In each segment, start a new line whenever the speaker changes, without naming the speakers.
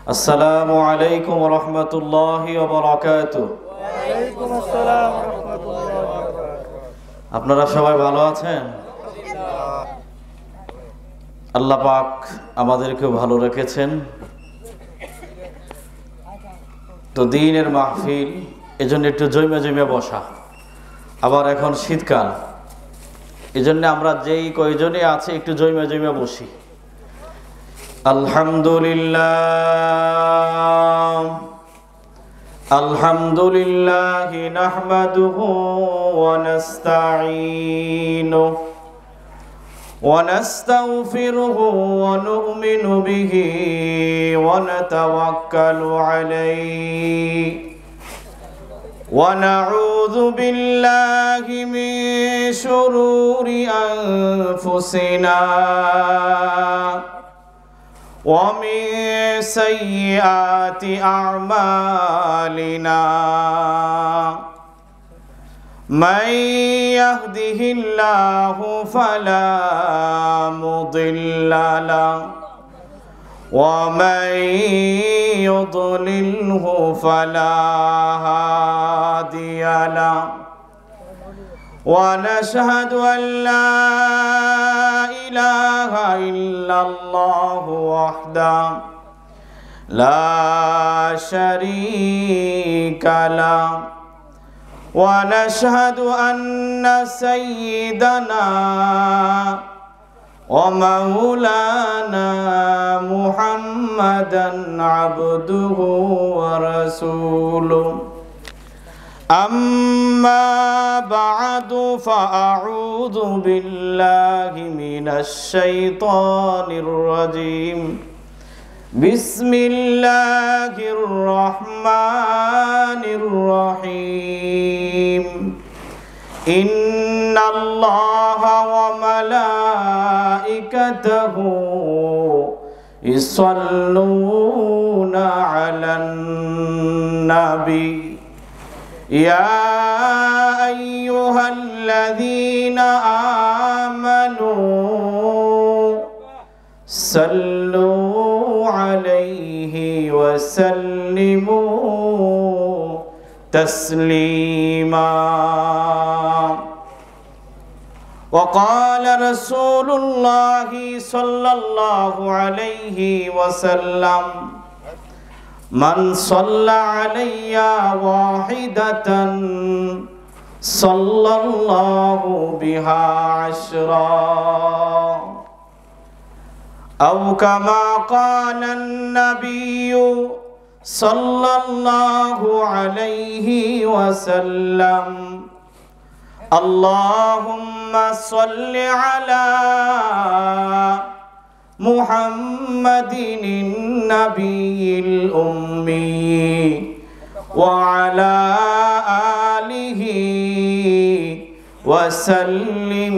আসসালামু আলাইকুম ওয়া রাহমাতুল্লাহি ওয়া বারাকাতুহু।
ওয়ালাইকুম আসসালাম ওয়া রাহমাতুল্লাহি ওয়া বারাকাতুহু।
আপনারা সবাই ভালো আছেন? আল্লাহ পাক আমাদেরকেও ভালো রেখেছেন। তো দিনের মাহফিল, এজন্য একটু জমে জমে বসা। আবার এখন শীতকাল, এজন্য আমরা যেই কয়জনে আছি একটু জমে জমে বসি। আলহামদুলিল্লাহ আলহামদুলিল্লাহ নাহমাদুহু ওয়া নাস্তাঈনুহু ওয়া নাস্তাগফিরুহু ওয়া নু'মিনু বিহি ওয়া নাতাওয়াক্কালু আলাইহি ওয়া নাউযু বিল্লাহি মিন শুরুরি আনফুসিনা ومن سيئات أعمالنا من يهده الله فلا مضل له ومن يضلله فلا هادي له ونشهد أن لا إله إلا الله وحده لا شريك له ونشهد أن سيدنا ومولانا محمدا عبده ورسوله أما بعد فأعوذ بالله من الشيطان الرجيم بسم الله الرحمن الرحيم إن الله وملائكته يصلون على النبي يا أيها الذين آمنوا صلوا عليه وسلموا تسليما وقال رسول الله صلى الله عليه وسلم من صلى علي واحدة صلى الله بها عشرا أو كما قال النبي صلى الله عليه وسلم اللهم صل على محمد النبي الأمي وعلى آله وسلم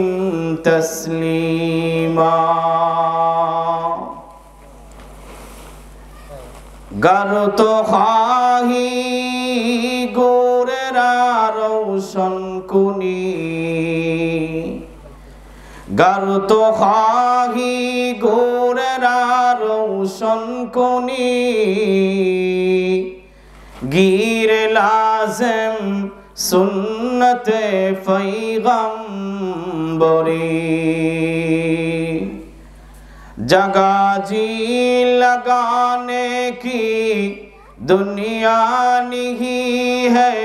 تسليما گر تو خواہی گوررا روشن کنی گر تو خواہی گوررا روشن کنی گیر لازم سنت پیغمبری جگہ جی لگانے کی دنیا نہیں ہے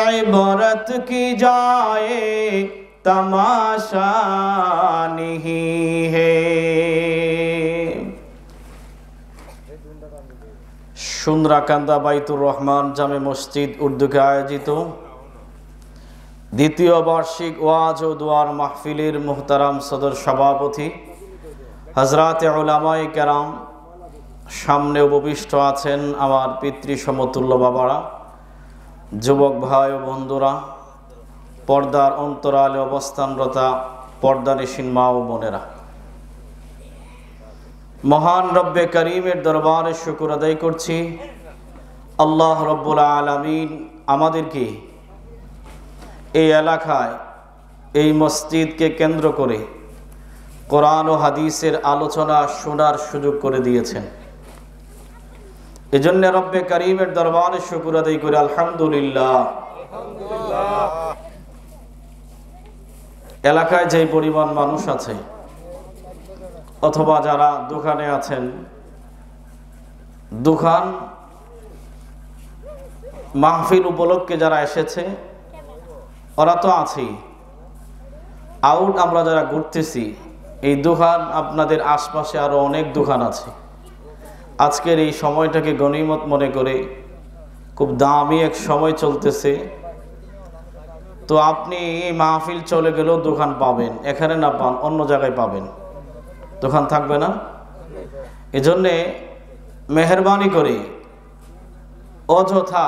عبرت کی جائے تماشا نہیں ہے সুন্দরাকান্দা বাইতুর রহমান জামে মসজিদ উর্দুকে আয়োজিত দ্বিতীয় বার্ষিক ওয়াজ ও দোয়ার মাহফিলের মুহতারাম সদর সভাপতি হযরত উলামায়ে কেরাম, সামনে উপবিষ্ট আছেন আমার পিতৃ সমতুল্য বাবারা, যুবক ভাই ও বন্ধুরা, পর্দার অন্তরালে অবস্থানরতা পর্দানিশীন মা ও বোনেরা, মহান রব্বে করিমের দরবারে শুকর আদায় করছি। আল্লাহ রব্বুল আলামিন আমাদেরকে এই এলাকায় এই মসজিদকে কেন্দ্র করে কোরআন ও হাদিসের আলোচনা শোনার সুযোগ করে দিয়েছেন। এজন্য রব্বে কারীমের দরবারে শুকর আদায় করে আলহামদুলিল্লাহ। এলাকায় যে পরিমাণ মানুষ আছে অথবা যারা দোকানে আছেন, দোকান মাহফিল উপলক্ষে যারা এসেছে ওরা তো আছেই, আউট আমরা যারা ঘুরতেছি, এই দোকান আপনাদের আশপাশে আরো অনেক দোকান আছে। আজকের এই সময়টাকে গনিমত মনে করে খুব দামি এক সময় চলতেছে, তো আপনি এই মাহফিল চলে গেলেও দোকান পাবেন, এখানে না পান অন্য জায়গায় পাবেন, দোকান থাকবে না। এজন্যে মেহেরবানি করে অযথা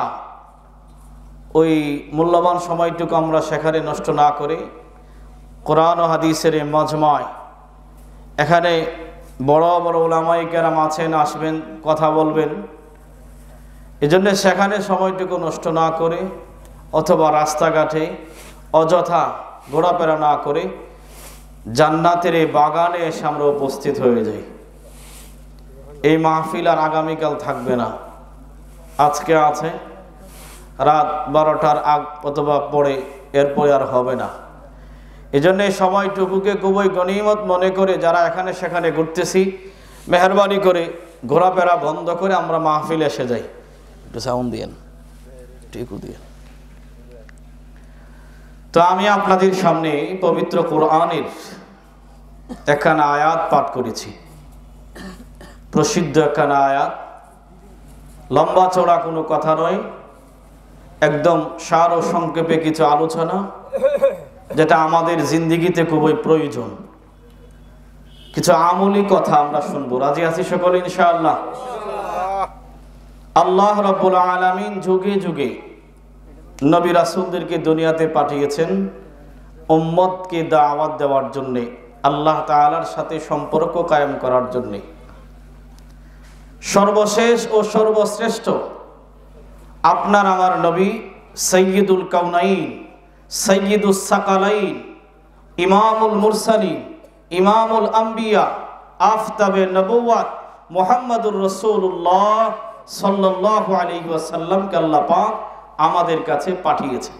ওই মূল্যবান সময়টুকু আমরা সেখানে নষ্ট না করে কোরআন ও হাদিসের মজমায়, এখানে বড় বড় উলামায়ে কেরাম আছেন, আসবেন, কথা বলবেন। এজন্য সেখানে সময়টুকু নষ্ট না করে অথবা রাস্তাঘাটে অযথা ঘোরাফেরা না করে জান্নাতের এই বাগানে এসে আমরা উপস্থিত হয়ে যাই। এই মাহফিল আর আগামীকাল থাকবে না, আজকে আছে, রাত 12টার আগ অথবা পরে, এরপরে আর হবে না। এজন্য এই সময়টুকুকে খুবই গনিমত মনে করে যারা এখানে সেখানে ঘুরতেছি, মেহরবানি করে ঘোরাফেরা বন্ধ করে আমরা মাহফিল এসে যাই। একটু সাউন্ড দিয়েন, টিকু দিয়েন। তো আমি আপনাদের সামনে পবিত্র কোরআনের একখানা আয়াত পাঠ করেছি, প্রসিদ্ধ একখানা আয়াত, লম্বা চড়া কোনো কথা নয়, একদম সার ও সংক্ষেপে কিছু আলোচনা যেটা আমাদের জিন্দেগিতে খুবই প্রয়োজন। কিছু আমলি কথা আমরা শুনবো। রাজি আছি সকলে ইনশাআল্লাহ? আল্লাহ রাব্বুল আলামিন যুগে যুগে নবী রাসূলদেরকে দুনিয়াতে পাঠিয়েছেন উম্মতকে দাওয়াত দেওয়ার জন্য, আল্লাহ তাআলার সাথে সম্পর্ক কায়েম করার জন্য। সর্বশেষ ও সর্বশ্রেষ্ঠ আপনার আমার নবী সাইয়্যিদুল কাউনাইন, সাইয়্যিদুস সাকালাইন, ইমামুল মুরসালিন, ইমামুল আম্বিয়া, আফতাবে নবুওয়াত মুহাম্মাদুর রাসূলুল্লাহ সাল্লাল্লাহু আলাইহি ওয়াসাল্লামকে আল্লাহ পাক আমাদের কাছে পাঠিয়েছেন।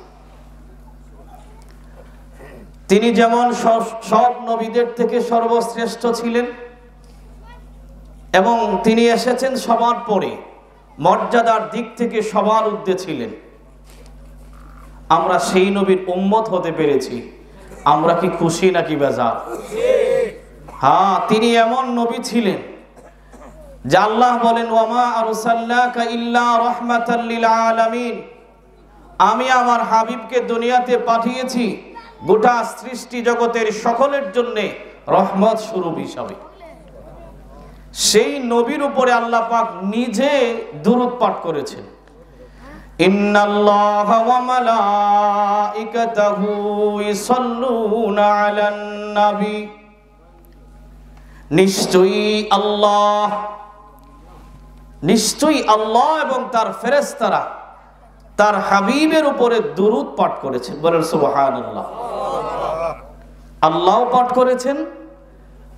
তিনি যেমন সব নবীদের থেকে সর্বশ্রেষ্ঠ ছিলেন এবং তিনি এসেছেন সবার পরে, মর্যাদার দিক থেকে সবার ঊর্ধ্বে ছিলেন। আমরা সেই নবীর উম্মত হতে পেরেছি, আমরা কি খুশি নাকি বেজার? হ্যাঁ, তিনি এমন নবী ছিলেন যে আল্লাহ বলেন ওয়ামা আরসালনাকা ইল্লা রাহমাতাল লিল আলামিন, আমি আমার হাবিবকে দুনিয়াতে পাঠিয়েছি গোটা সৃষ্টি জগতের সকলের জন্য রহমত স্বরূপ হিসাবে। সেই নবীর উপরে আল্লাহ পাক নিজে দুরূদ পাঠ করেছেন। ইন্নাল্লাহা ওয়া মালাইকাতাহু ইসাল্লুনা আলান নবী, নিশ্চয়ই আল্লাহ এবং তার ফেরেশতারা তার হাবিবের উপরে দুরূদ পাঠ করেছেন। বলেন সুবহানাল্লাহ। আল্লাহও পাঠ করেছেন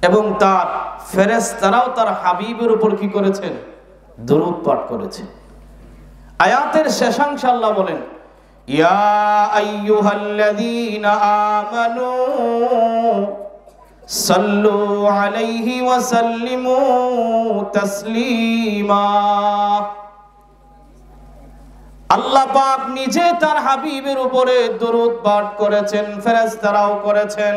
এবং তার ফেরেশতারাও তার হাবিবের উপর কি করেছেন? দুরূদ পাঠ করেছেন। আয়াতের শেষাংশে আল্লাহ বলেন ইয়া আইয়ুহাল্লাযীনা আমানু সাল্লু আলাইহি ওয়া সাল্লিমু তাসলিমা। আল্লাহ পাক নিজে তার হাবিবের উপরে দরুদ পাঠ করেছেন, ফেরেশতারাও করেছেন।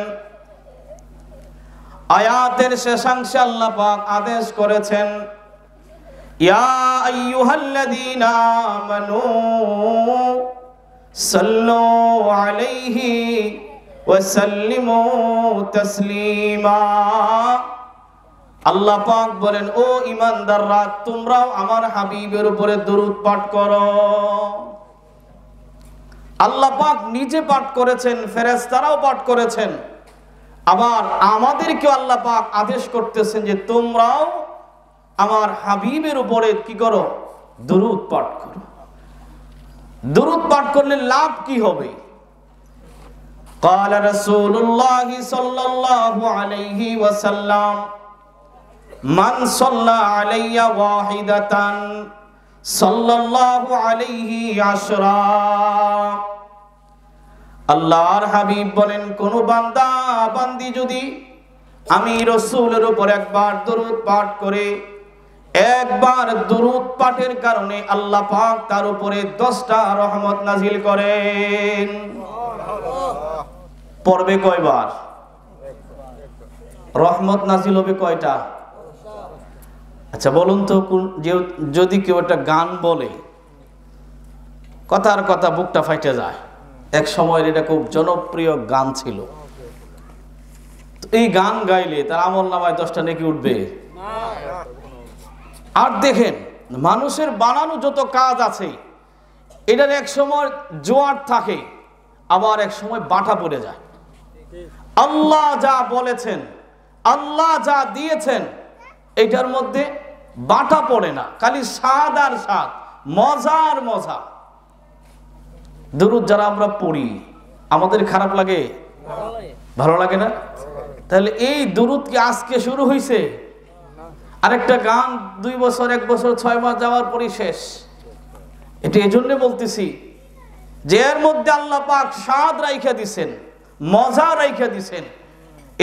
আয়াতের শেষাংশে আল্লাহ পাক আদেশ করেছেন ইয়া আইয়ুহাল্লাযীনা আমানু সাল্লু আলাইহি ওয়া সাল্লিমু তাসলিমা। আল্লাহ পাক বলেন ও ঈমানদাররা, তোমরাও আমার হাবিবের উপরে দরুদ পাঠ করো। আল্লাহ পাক নিজে পাঠ করেছেন, ফেরেশতারাও পাঠ করেছেন, আবার আমাদেরকেও আল্লাহ পাক আদেশ করতেছেন যে তোমরাও আমার হাবিবের উপরে কি করো? দরুদ পাঠ করো। দরুদ পাঠ করলে লাভ কি হবে? قال رسول الله صلى الله عليه وسلم من صلى علي واحدة صلى الله عليه عشرا আল্লাহর হাবিব বলেন, কোন বান্দা বান্দি যদি আমি রাসূলের উপর একবার দরুদ পাঠ করে, একবার দরুদ পাঠের কারণে আল্লাহ পাক তার উপরে 10টা রহমত নাজিল করেন। পড়বে কয়বার? রহমত নাজিল হবে কয়টা? আচ্ছা বলুন তো, যদি কেউ একটা গান বলে, কথার কথা বুকটা ফাইটে যায়, এক সময়ের এটা খুব জনপ্রিয় গান ছিল, এই গান গাইলে তার আমল নামায় 10টা নেকি উঠবে? আর দেখেন, মানুষের বানানো যত কাজ আছে এটার এক সময় জোয়ার থাকে, আবার এক সময় বাটা পড়ে যায়। আল্লাহ যা বলেছেন, আল্লাহ যা দিয়েছেন, এটার মধ্যে বাটা পড়ে না, খালি স্বাদ আর স্বাদ, মজার মজা। দরুদ যারা আমরা পড়ি, আমাদের খারাপ লাগে? ভালো লাগে না? তাহলে এই দরুদ কি আজকে শুরু হয়েছে? আরেকটা গান 2 বছর 1 বছর 6 মাস যাওয়ার পরই শেষ। এটা এই জন্য বলতেছি যে এর মধ্যে আল্লাহ পাক স্বাদ রাইখা দিছেন, মজা রাইখা দিছেন।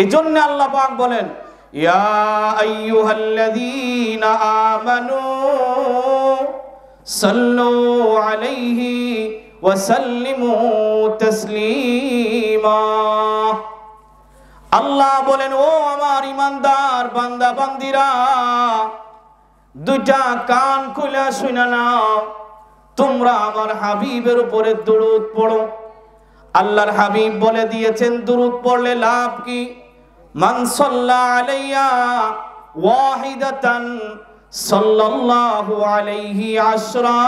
এই জন্য আল্লাহ পাক বলেন, ইয়া আইয়ুহাল্লাযীনা আমানু সাল্লু আলাইহি ওয়া সাল্লিমু তাসলিমা। আল্লাহ বলেন, ও আমার ইমানদার বান্দা বান্দিরা, 2টা কান খুলে শুনে নাও, তোমরা আমার হাবিবের উপরে দরুদ পড়ো। আল্লাহর হাবিব বলে দিয়েছেন দরুদ পড়লে লাভ কি? মান সাল্লা আলাইয়া ওয়াহিদাতান সাল্লাল্লাহু আলাইহি আশরা।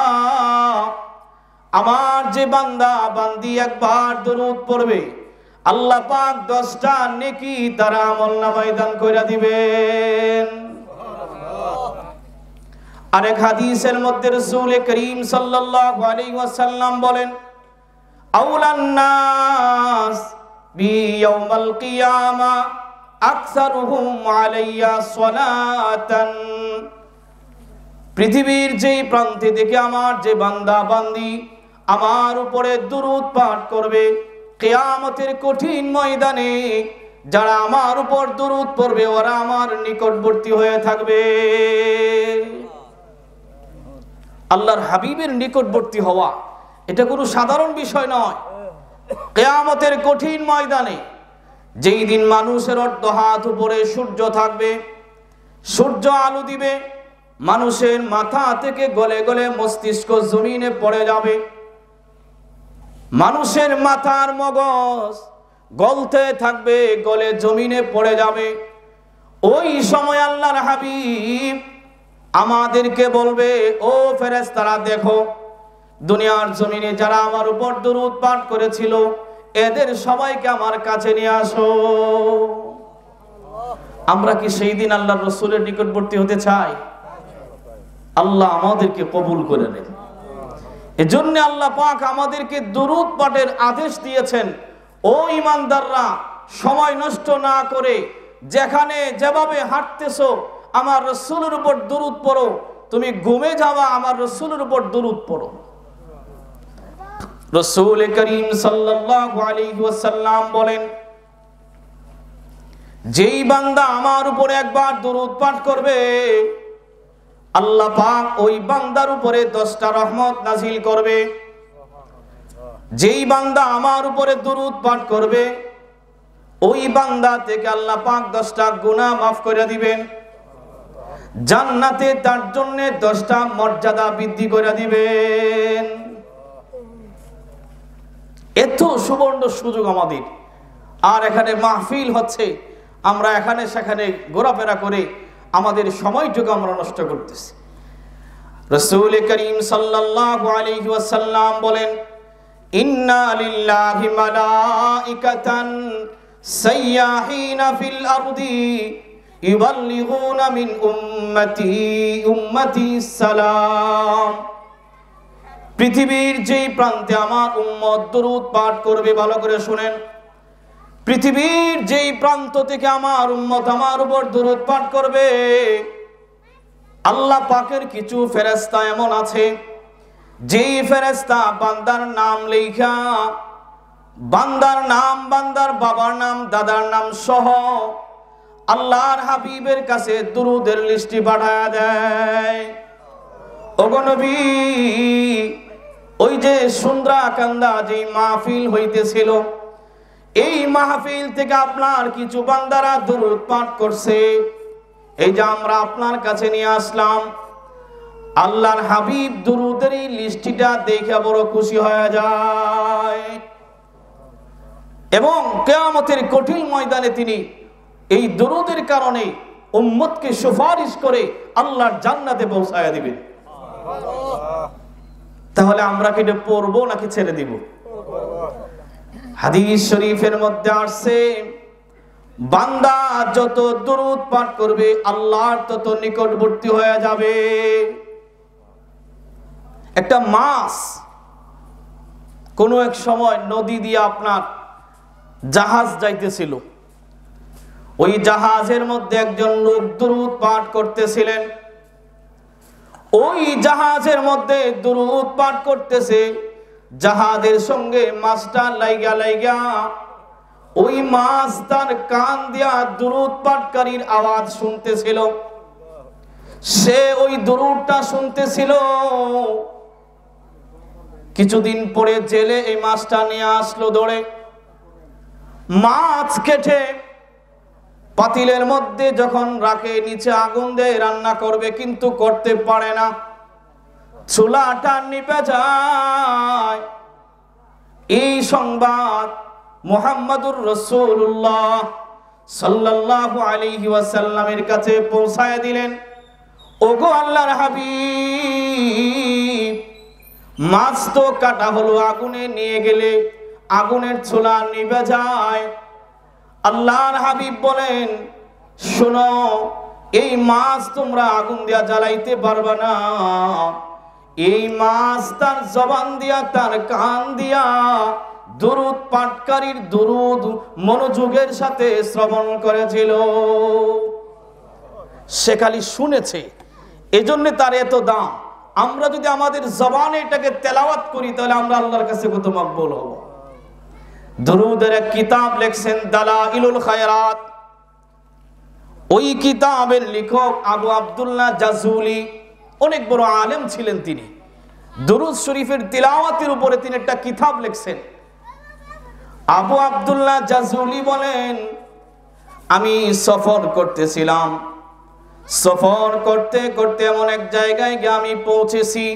আমার যে বান্দা বান্দি একবার দরুদ পড়বে, আল্লাহ পাক 10টা নেকি তার আমলনামায় দান কইরা দিবেন। আরেক হাদিসের মধ্যে রাসূল করিম সাল্লাল্লাহু আলাইহি ওয়াসাল্লাম বলেন, আউলান নাস বি ইয়াউমাল কিয়ামা আকসারুহুম আলাইয়া সালাতান। পৃথিবীর যেই প্রান্তে থেকে আমার যে বান্দা বান্দি আমার উপরে দরুদ পাঠ করবে, কিয়ামতের কঠিন ময়দানে যারা আমার উপর দরুদ পড়বে ওরা আমার নিকটবর্তী হয়ে থাকবে। আল্লাহর হাবিবের নিকটবর্তী হওয়া এটা কোনো সাধারণ বিষয় নয়। কিয়ামতের কঠিন ময়দানে যেই দিন মানুষের অর্ধ হাত উপরে সূর্য থাকবে, সূর্য আলো দিবে, মানুষের মাথা থেকে গলে গলে মস্তিষ্ক জমিনে পড়ে যাবে, মানুষের মাথার মগজ গলতে থাকবে, গলে জমিনে পড়ে যাবে। ওই সময় আল্লাহর হাবিব আমাদেরকে বলবে, ও ফেরেশতারা দেখো, দুনিয়ার জমিনে যারা আমার উপর দরুদ পাঠ করেছিল এদের সবাইকে আমার কাছে নিয়ে আসো। আমরা কি সেই দিন আল্লাহর রাসূলের নিকটবর্তী হতে চাই? আল্লাহ আমাদেরকে কবুল করে নেন। এজন্য আল্লাহ পাক আমাদেরকে দরুদ পাঠের আদেশ দিয়েছেন। ও ঈমানদাররা, সময় নষ্ট না করে যেখানে যেভাবে হাঁটতেছো আমার রাসূলের উপর দরুদ পড়ো। তুমি ঘুমে যাওয়া, আমার রাসূলের উপর দরুদ পড়ো। রাসূল করিম সাল্লাল্লাহু আলাইহি ওয়াসাল্লাম বলেন, যেই বান্দা আমার উপর একবার দরুদ পাঠ করবে, আল্লাহ পাক ওই বান্দার উপরে 10টা রহমত নাজিল করবে। যেই বান্দা আমার উপরে দরুদ পাঠ করবে ওই বান্দা থেকে আল্লাহ পাক 10টা গুনাহ মাফ করে দিবেন। জান্নাতে তার জন্য 10টা মর্যাদা বৃদ্ধি করে দিবেন। এত সুবর্ণ সুযোগ আমাদের। আর এখানে মাহফিল হচ্ছে, আমরা এখানে সেখানে ঘোরাফেরা করে আমাদের সময়টুকু আমরা নষ্ট করতেছি। রাসূল করিম সাল্লাল্লাহু আলাইহি ওয়াসাল্লাম বলেন, ইন্না লিল্লাহি মালাইকাতান সাইয়াহিনা ফিল আরদি ইউবাল্লিগুনা মিন উম্মতি সালাম। পৃথিবীর যেই প্রান্তে আমার উম্মত দরুদ পাঠ করবে, ভালো করে শুনেন, পৃথিবীর যেই প্রান্ত থেকে আমার উম্মত আমার উপর দুরূদ পাঠ করবে, আল্লাহ পাকের কিছু ফেরেশতা এমন আছে যেই ফেরেশতা বান্দার নাম লেখা, বান্দার নাম, বান্দার বাবার নাম, দাদার নাম সহ আল্লাহর হাবিবের কাছে দুরূদের লিস্টি পাঠায় দেয়। ওগো নবী, ওই যে সুন্দ্রাকান্দা যে মাহফিল হইতেছিল, এই মাহফিল থেকে আপনার কিছু বান্দারা দুরূদ পাঠ করছে, এই যে আমরা আপনার কাছে নিয়ে আসলাম। আল্লাহর হাবিব দুরূদের এই লিস্টিটা দেখে বড় খুশি হয়ে যায় এবং কিয়ামতের কঠিন ময়দানে তিনি এই দুরূদের কারণে উম্মতকে সুপারিশ করে আল্লাহর জান্নাতে পৌঁছায়া দিবেন। তাহলে আমরা কি এটা পড়বো নাকি ছেড়ে দিব? হাদিস শরীফের মধ্যে আসছে, বান্দা যত দুরূদ পাঠ করবে আল্লাহর তত নিকটবর্তী হয়ে যাবে। একটা মাছ কোনো এক সময় নদী দিয়ে আপনার জাহাজ যাইতেছিল, ওই জাহাজের মধ্যে একজন লোক দুরূদ পাঠ করতেছিলেন। ওই জাহাজের মধ্যে দুরূদ পাঠ করতেছে, জাহাজের সঙ্গে মাছটা লাইগা ওই মাছ তার কান দিয়া দুরূদ পাঠকারীর আওয়াজ শুনতেছিল। সে ওই দুরূদটা শুনতেছিল। কিছুদিন পরে জেলে এই মাছটা নিয়ে আসলো দৌড়ে। মাছ কেটে পাতিলের মধ্যে যখন রাখে, নিচে আগুন দিয়ে রান্না করবে, কিন্তু করতে পারে না, চুলাটা নিভে যায়। এই সংবাদ মুহাম্মদুর রাসূলুল্লাহ সাল্লাল্লাহু আলাইহি ওয়াসাল্লামের কাছে পৌঁছায় দিলেন। ওগো আল্লাহর হাবিব, মাছ তো কাটা হলো, আগুনে নিয়ে গেলে আগুনের চুলা নিভে যায়। আল্লাহর হাবিব বলেন, শোনো, এই মাছ তোমরা আগুন দিয়া জ্বালাইতে পারবে না। এই মাছ তার জবান দিয়া, তার কান দিয়া দুরূদ পাঠকারীর দুরূদ মনোযোগের সাথে শ্রবণ করেছিল। সে খালি শুনেছে, এজন্য তার এত দাম। আমরা যদি আমাদের জবানে এটাকে তেলাওয়াত করি, তাহলে আমরা আল্লাহর কাছে কত মকবুল হব। দুরূদের এক কিতাব লেখছেন দালাইলুল খায়রাত। ওই কিতাবের লেখক আবু আব্দুল্লাহ জাজুলি, অনেক বড় আলেম ছিলেন তিনি। দুরূদ শরীফের তিলাওয়াতের উপরে তিনি একটা কিতাব লিখছেন। আবু আব্দুল্লাহ জাজুলি বলেন, আমি সফর করতেছিলাম, সফর করতে করতে এমন এক জায়গায় গিয়ে আমি পৌঁছেছি,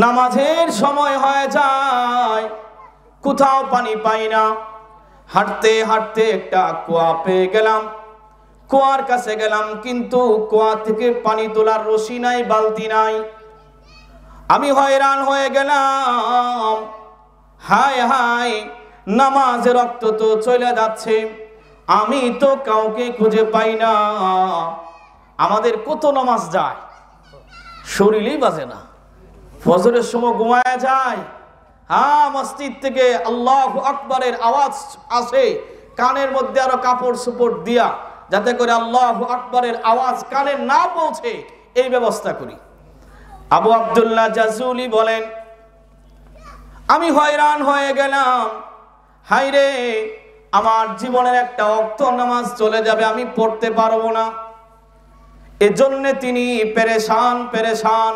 নামাজের সময় হয়ে যায়, কোথাও পানি পাই না। হাঁটতে হাঁটতে একটা কুয়া পেয়ে গেলাম, কুয়ার কাছে গেলাম, কিন্তু কুয়া থেকে পানি তোলার রশি নাই, বালতি নাই। আমি হয়রান হয়ে গেলাম, হায় হায়, নামাজের রক্ত তো চলে যাচ্ছে, আমি তো কাউকে খুঁজে পাই না। আমাদের কত নামাজ যায়, শরীরই বাজে না, ফজরের সময় ঘুমায়া যায়। হ্যাঁ, মসজিদ থেকে আল্লাহু আকবারের আওয়াজ আসে, কানের মধ্যে আরো কাপড় সুপড় দিয়া, যাতে করে আল্লাহু আকবারের আওয়াজ কানে না পৌঁছে, এই ব্যবস্থা করি। আবু আব্দুল্লাহ জাজুলি বলেন, আমি হয়রান হয়ে গেলাম, হায়রে, আমার জীবনের একটা ওয়াক্ত নামাজ চলে যাবে, আমি পড়তে পারবো না। এজন্য তিনি পেরেশান।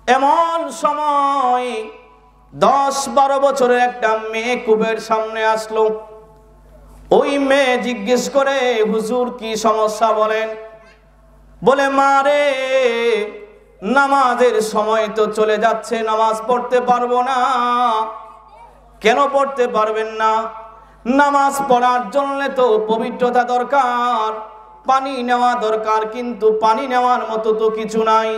এমন সময় 10-12 বছরের একটা মেয়ে কূপের সামনে আসলো। ওই মেয়ে জিজ্ঞেস করে, হুজুর কি সমস্যা বলেন? বলে, মা রে, নামাজের সময় তো চলে যাচ্ছে, নামাজ পড়তে পারবো না। কেন পড়তে পারবেন না? নামাজ পড়ার জন্য তো পবিত্রতা দরকার, পানি নেওয়া দরকার, কিন্তু পানি নেওয়ার মতো তো কিছু নাই।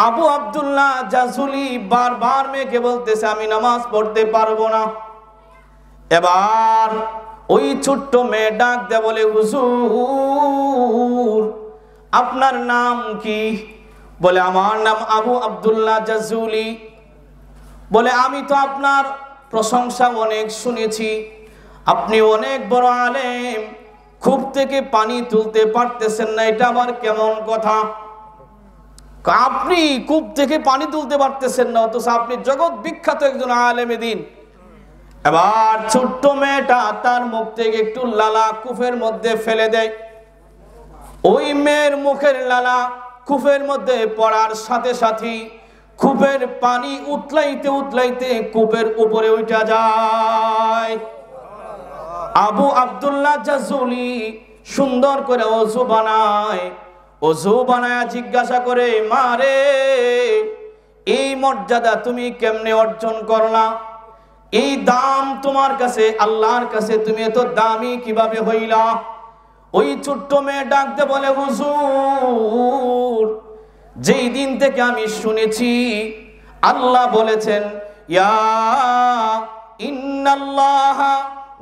আবু আব্দুল্লাহ জাজুলি বারবার মেয়েকে বলতেছে, আমি নামাজ পড়তে পারবো না। এবার ওই ছোট্ট মেয়ে ডাক দেয়, বলে, হুজুর আপনার নাম কি? বলে, আমার নাম আবু আব্দুল্লাহ জাজুলি। বলে, আমি তো আপনার প্রশংসা অনেক শুনেছি, আপনি অনেক বড় আলেম, কূপ থেকে পানি তুলতে পারতেছেন না, এটা আবার কেমন কথা? আপনি কূপ থেকে পানি তুলতে পারতেছেন না, অথচ আপনি জগৎ বিখ্যাত একজন আলেমে দ্বীন। এবার ছোট্ট মেয়েটা তার মুখ থেকে একটু লালা কূপের মধ্যে ফেলে দেয়। ওই মেয়ের মুখের লালা কূপের মধ্যে পড়ার সাথে সাথে কূপের পানি উতলাইতে উতলাইতে কূপের উপরে উঠা যায়। আবু আব্দুল্লাহ জাজুলি সুন্দর করে ওযু বানায়, ওযু বানায়া জিজ্ঞাসা করে, মা রে, এই মর্যাদা তুমি কেমনে অর্জন করলা? এই দাম তোমার কাছে, আল্লাহর কাছে তুমি এত দামি কিভাবে হইলা? ওই ছোট্ট মেয়ে ডাকতে বলে, হুজুর, যেই দিন থেকে আমি শুনেছি আল্লাহ বলেছেন, ইয়া ইন্নাল্লাহা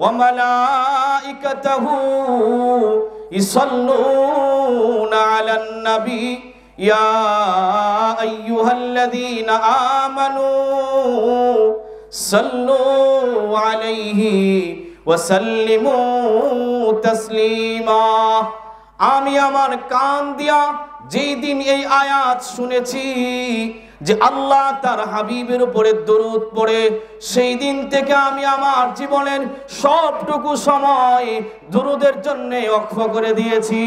ওয়া মালাইকাতাহু ইসাল্লুনা আলান নবী ইয়া আইয়ুহাল্লাযীনা আমানু সাল্লু আলাইহি ওয়া সাল্লিমু তাসলিমা। আমি আমার কান দিয়া যেই দিন এই আয়াত শুনেছি যে আল্লাহ তার হাবিবের উপরে দরুদ পড়ে, সেই দিন থেকে আমি আমার জীবনের সবটুকু সময় দরুদের জন্য ওয়াকফ করে দিয়েছি।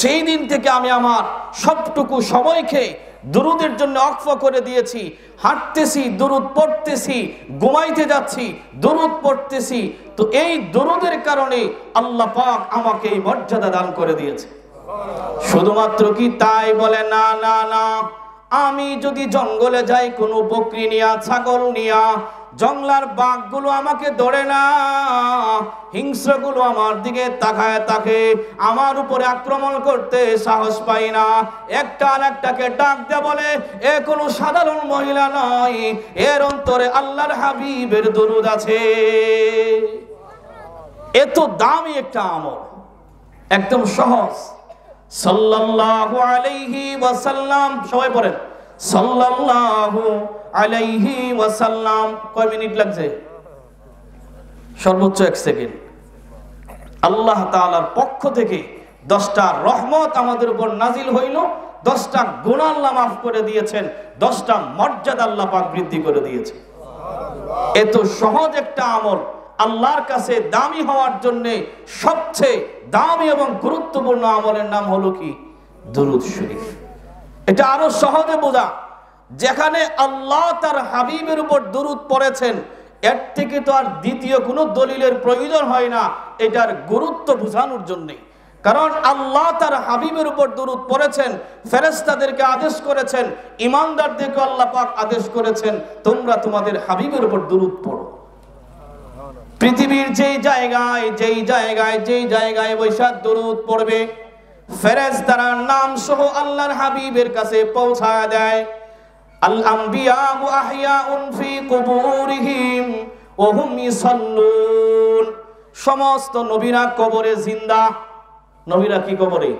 সেই দিন থেকে আমি আমার সবটুকু সময়কে দরুদের জন্য ওয়াকফ করে দিয়েছি। হাঁটতেছি দরুদ পড়তেছি, ঘুমাইতে যাচ্ছি দরুদ পড়তেছি। তো এই দরুদের কারণে আল্লাহ পাক আমাকে এই মর্যাদা দান করে দিয়েছে। শুধুমাত্র কি তাই? বলে না না না, আমি যদি জঙ্গলে যাই কোনো বকরি নিয়া, ছাগল নিয়া, জঙ্গলার বাঘগুলো আমাকে ধরে না, হিংস্রগুলো আমার দিকে তাকায় থাকে, আমার উপরে আক্রমণ করতে সাহস পাই না। একটা আর একটাকে ডাক দিয়ে বলে, এ কোনো সাধারণ মহিলা নয়, এর অন্তরে আল্লাহর হাবিবের দরুদ আছে। এত দামি একটা আমল, একদম সহজ। সাল্লাল্লাহু আলাইহি ওয়াসাল্লাম, সবাই পড়েন সাল্লাল্লাহু আলাইহি ওয়াসাল্লাম। কয় মিনিট লাগছে? সর্বোচ্চ 1 সেকেন্ড। আল্লাহ তাআলার পক্ষ থেকে 10টা রহমত আমাদের উপর নাজিল হইল, 10টা গুনাহ আল্লাহ মাফ করে দিয়েছেন, 10টা মর্যাদা আল্লাহ পাক বৃদ্ধি করে দিয়েছে। এত সহজ একটা আমল আল্লাহর কাছে দামি হওয়ার জন্য সবচেয়ে দামি এবং গুরুত্বপূর্ণ আমলের নাম হলো কি? দুরূদ শরীফ। এটা আরো সহজে বোঝা। যেখানে আল্লাহ তার হাবিবের উপর দুরূদ পড়েছেন, এর থেকে তো আর দ্বিতীয় কোনো দলিলের প্রয়োজন হয় না এটার গুরুত্ব বোঝানোর জন্য। কারণ আল্লাহ তার হাবিবের উপর দুরূদ পড়েছেন, ফেরেশতাদেরকে আদেশ করেছেন, ঈমানদারদেরকে আল্লাহ পাক আদেশ করেছেন, তোমরা তোমাদের হাবিবের উপর দুরূদ পড়ো। পৃথিবীর যেই জায়গায় বৈশা দুরূদ পড়বে, ফেরেশতারা নাম সহ আল্লাহর হাবিবের কাছে পৌঁছায় দেয়। আল আম্বিয়া ওয়া আহইয়াউন ফি কুবুরিহিম ওয়া হুম ইসাল্লুন। সমস্ত নবীরা কবরে জিন্দা। নবীরা কি কবরে?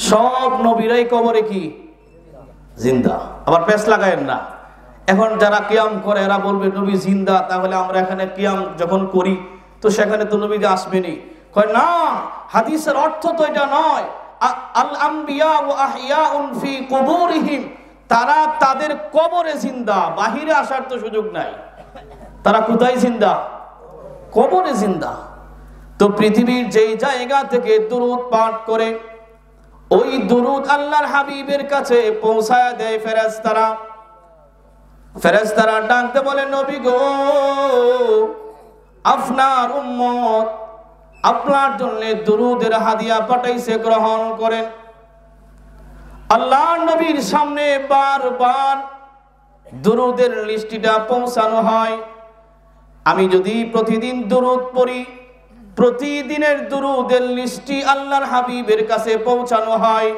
সব নবীরাই কবরে কি? জিন্দা। আবার পেশ লাগায়েন না। এখন যারা কিয়াম করে এরা বলবে নবী জিন্দা, তাহলে আমরা এখানে কিয়াম যখন করি তো সেখানে তো নবী আসবেনি। কয় না, হাদিসের অর্থ তো এটা নয়। আল আম্বিয়া ওয়া আহইয়াউন ফি কুবুরিহিম, তারা তাদের কবরে জিন্দা, বাহিরে আসার তো সুযোগ নাই। তারা কোথায় জিন্দা? কবরে জিন্দা। তো পৃথিবীর যেই জায়গা থেকে দুরূদ পাঠ করে, ওই দুরূদ আল্লাহর হাবিবের কাছে পৌঁছায় দেয় ফেরেশতারা। ফেরেশতারা ডাকতে বলে, নবী গো, আপনার উম্মত আপনার জন্য দুরূদের হাদিয়া পাঠাইছে, গ্রহণ করেন। আল্লাহর নবীর সামনে বারবার দুরূদের লিস্টিটা পৌঁছানো হয়। আমি যদি প্রতিদিন দুরূদ পড়ি, প্রতিদিনের দুরূদের লিস্টি আল্লাহর হাবিবের কাছে পৌঁছানো হয়।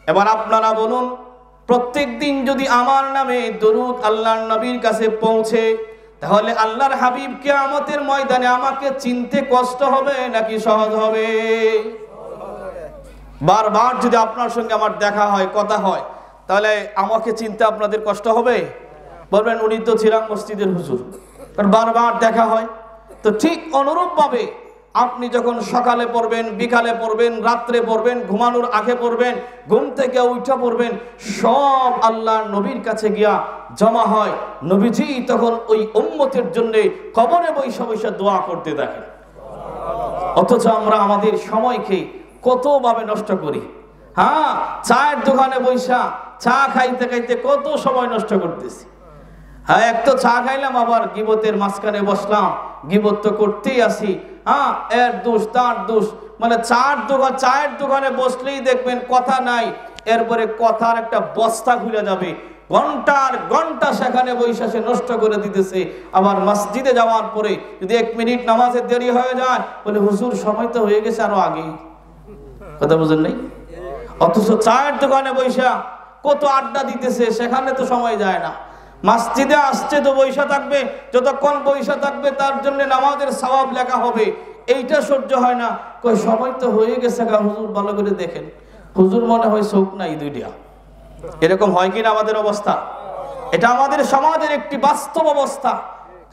এবার আপনারা বলুন, প্রত্যেক দিন যদি আমার নামে দরুদ আল্লাহর নবীর কাছে পৌঁছে, তাহলে আল্লাহর হাবিব কিয়ামতের ময়দানে আমাকে চিনতে কষ্ট হবে নাকি সহজ হবে? বারবার যদি আপনার সঙ্গে আমার দেখা হয়, কথা হয়, তাহলে আমাকে চিনতে আপনাদের কষ্ট হবে? বলবেন উনি তো ছিলেন মসজিদের হুজুর, কারণ বারবার দেখা হয়। তো ঠিক অনুরূপভাবে আপনি যখন সকালে পড়বেন, বিকালে পড়বেন, রাত্রে পড়বেন, ঘুমানোর আগে পড়বেন, ঘুম থেকে উঠে পড়বেন, সব আল্লাহর নবীর কাছে গিয়া জমা হয়। নবীজি তখন ওই উম্মতের জন্য কবরে বৈশা বৈশা দোয়া করতে থাকেন। অথচ আমরা আমাদের সময়কে কতভাবে নষ্ট করি। হ্যাঁ, চায়ের দোকানে বৈশা চা খাইতে খাইতে কত সময় নষ্ট করতেছি। হ্যাঁ, এক তো চা খাইলাম, আবার গিবতের মাঝখানে বসলাম, গিবত তো করতেই আসি। হ্যাঁ, এর দোষ তার দোষ, মানে চায়ের দোকানে বসলেই দেখবেন কথা নাই, এরপরে কথার একটা বস্তা ঘুরে যাবে, ঘন্টার ঘন্টা সেখানে বৈশা সে নষ্ট করে দিতেছে। আবার মসজিদে যাওয়ার পরে যদি 1 মিনিট নামাজের দেরি হয়ে যায়, বলে হুজুর সময় তো হয়ে গেছে আরো আগে। কথা বুঝেন নাই? অথচ চায়ের দোকানে বৈশা কত আড্ডা দিতেছে, সেখানে তো সময় যায় না। মসজিদে আসছে তো বৈশা থাকবে, যতক্ষণ বৈশা থাকবে তার জন্য নামাজের সওয়াব লেখা হবে, এইটা সহ্য হয় না। কই সময় তো হয়ে গেছে গা হুজুর, ভালো করে দেখেন। হুজুর মনে হয় চোখ নাই দুইটা। এরকম হয় কিনা আমাদের অবস্থা? এটা আমাদের সমাজের একটি বাস্তব অবস্থা।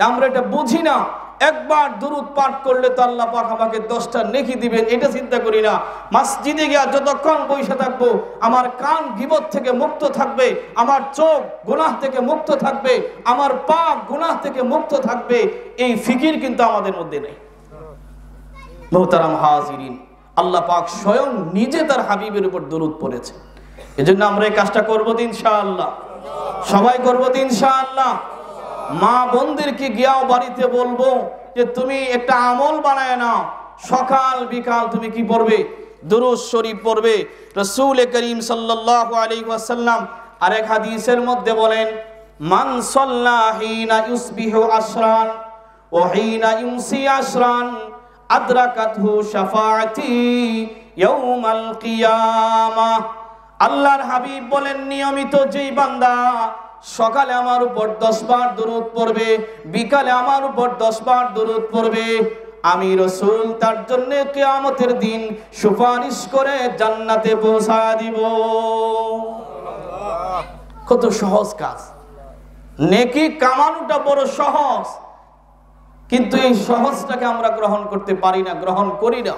আমরা এটা বুঝি না। একবার দুরূদ পাঠ করলে তো আল্লাহ পাক আমাকে 10টা নেকি দিবেন, এটা চিন্তা করি না। মসজিদে গিয়া যতক্ষণ বসে থাকবো, আমার কান গীবত থেকে মুক্ত থাকবে, আমার চোখ গুনাহ থেকে মুক্ত থাকবে, আমার পা গুনাহ থেকে মুক্ত থাকবে, এই ফিকির কিন্তু আমাদের মধ্যে নেই। মুহতারাম হাজিরিন, আল্লাহ পাক স্বয়ং নিজে তার হাবিবের উপর দুরূদ পড়েছে। এজন্য আমরা এই কাজটা করবো তো ইনশাআল্লাহ, সবাই করবো তো ইনশাআল্লাহ। মা বোনদেরকে গিয়াও বাড়িতে বলবো যে তুমি একটা আমল বানায় নাও, সকাল বিকাল তুমি কি পড়বে? দুরূদ শরীফ পড়বে। রাসূল করিম সাল্লাল্লাহু আলাইহি ওয়াসাল্লাম আরেক হাদিসের মধ্যে বলেন, মান সাল্লা হিনা ইউসবিহু আশরান ওয়া হিনা ইউমসি আশরান আদরাকাতহু শাফাআতি ইয়াউমাল কিয়ামাহ। আল্লাহর হাবিব বলেন, নিয়মিত যেই বান্দা সকালে আমার উপর 10 বার দুরূদ পড়বে, বিকালে আমার উপর 10 বার দুরূদ পড়বে, আমি রাসূল তার জন্য কিয়ামতের দিন সুপারিশ করে জান্নাতে পৌঁছা দিব। কত সহজ কাজ। নেকি কামানোটা বড় সহজ, কিন্তু এই সহজটাকে আমরা গ্রহণ করতে পারি না, গ্রহণ করি না।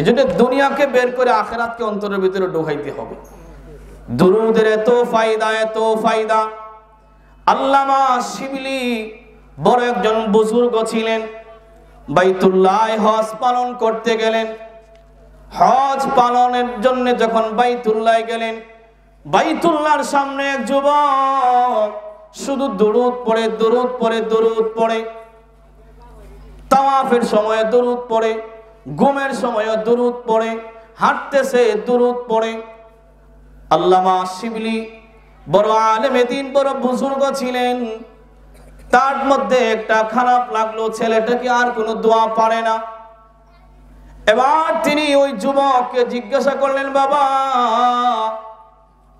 এজন্য দুনিয়াকে বের করে আখিরাতকে অন্তরের ভিতরে ঢোকাইতে হবে। দুরূদের এত ফায়দা, এত ফায়দা। আল্লামা শিবলি বড় একজন বুজুর্গ ছিলেন। বাইতুল্লাহ হজ পালন করতে গেলেন। হজ পালনের জন্য যখন বাইতুল্লাহ গেলেন, বাইতুল্লাহর সামনে এক যুবক শুধু দুরূদ পড়ে, দুরূদ পড়ে, দুরূদ পড়ে। তাওয়াফের সময় দুরূদ পড়ে, ঘুমের সময় দুরূদ পড়ে, হাঁটতেছে দুরূদ পড়ে। আল্লামা শিবলি বড় আলেমে দ্বীন, বড় বুজুর্গ ছিলেন। তার মধ্যে একটা খারাপ লাগলো, ছেলেটা কি আর কোনো দোয়া পারে না। এবার তিনি ওই যুবককে জিজ্ঞাসা করলেন, বাবা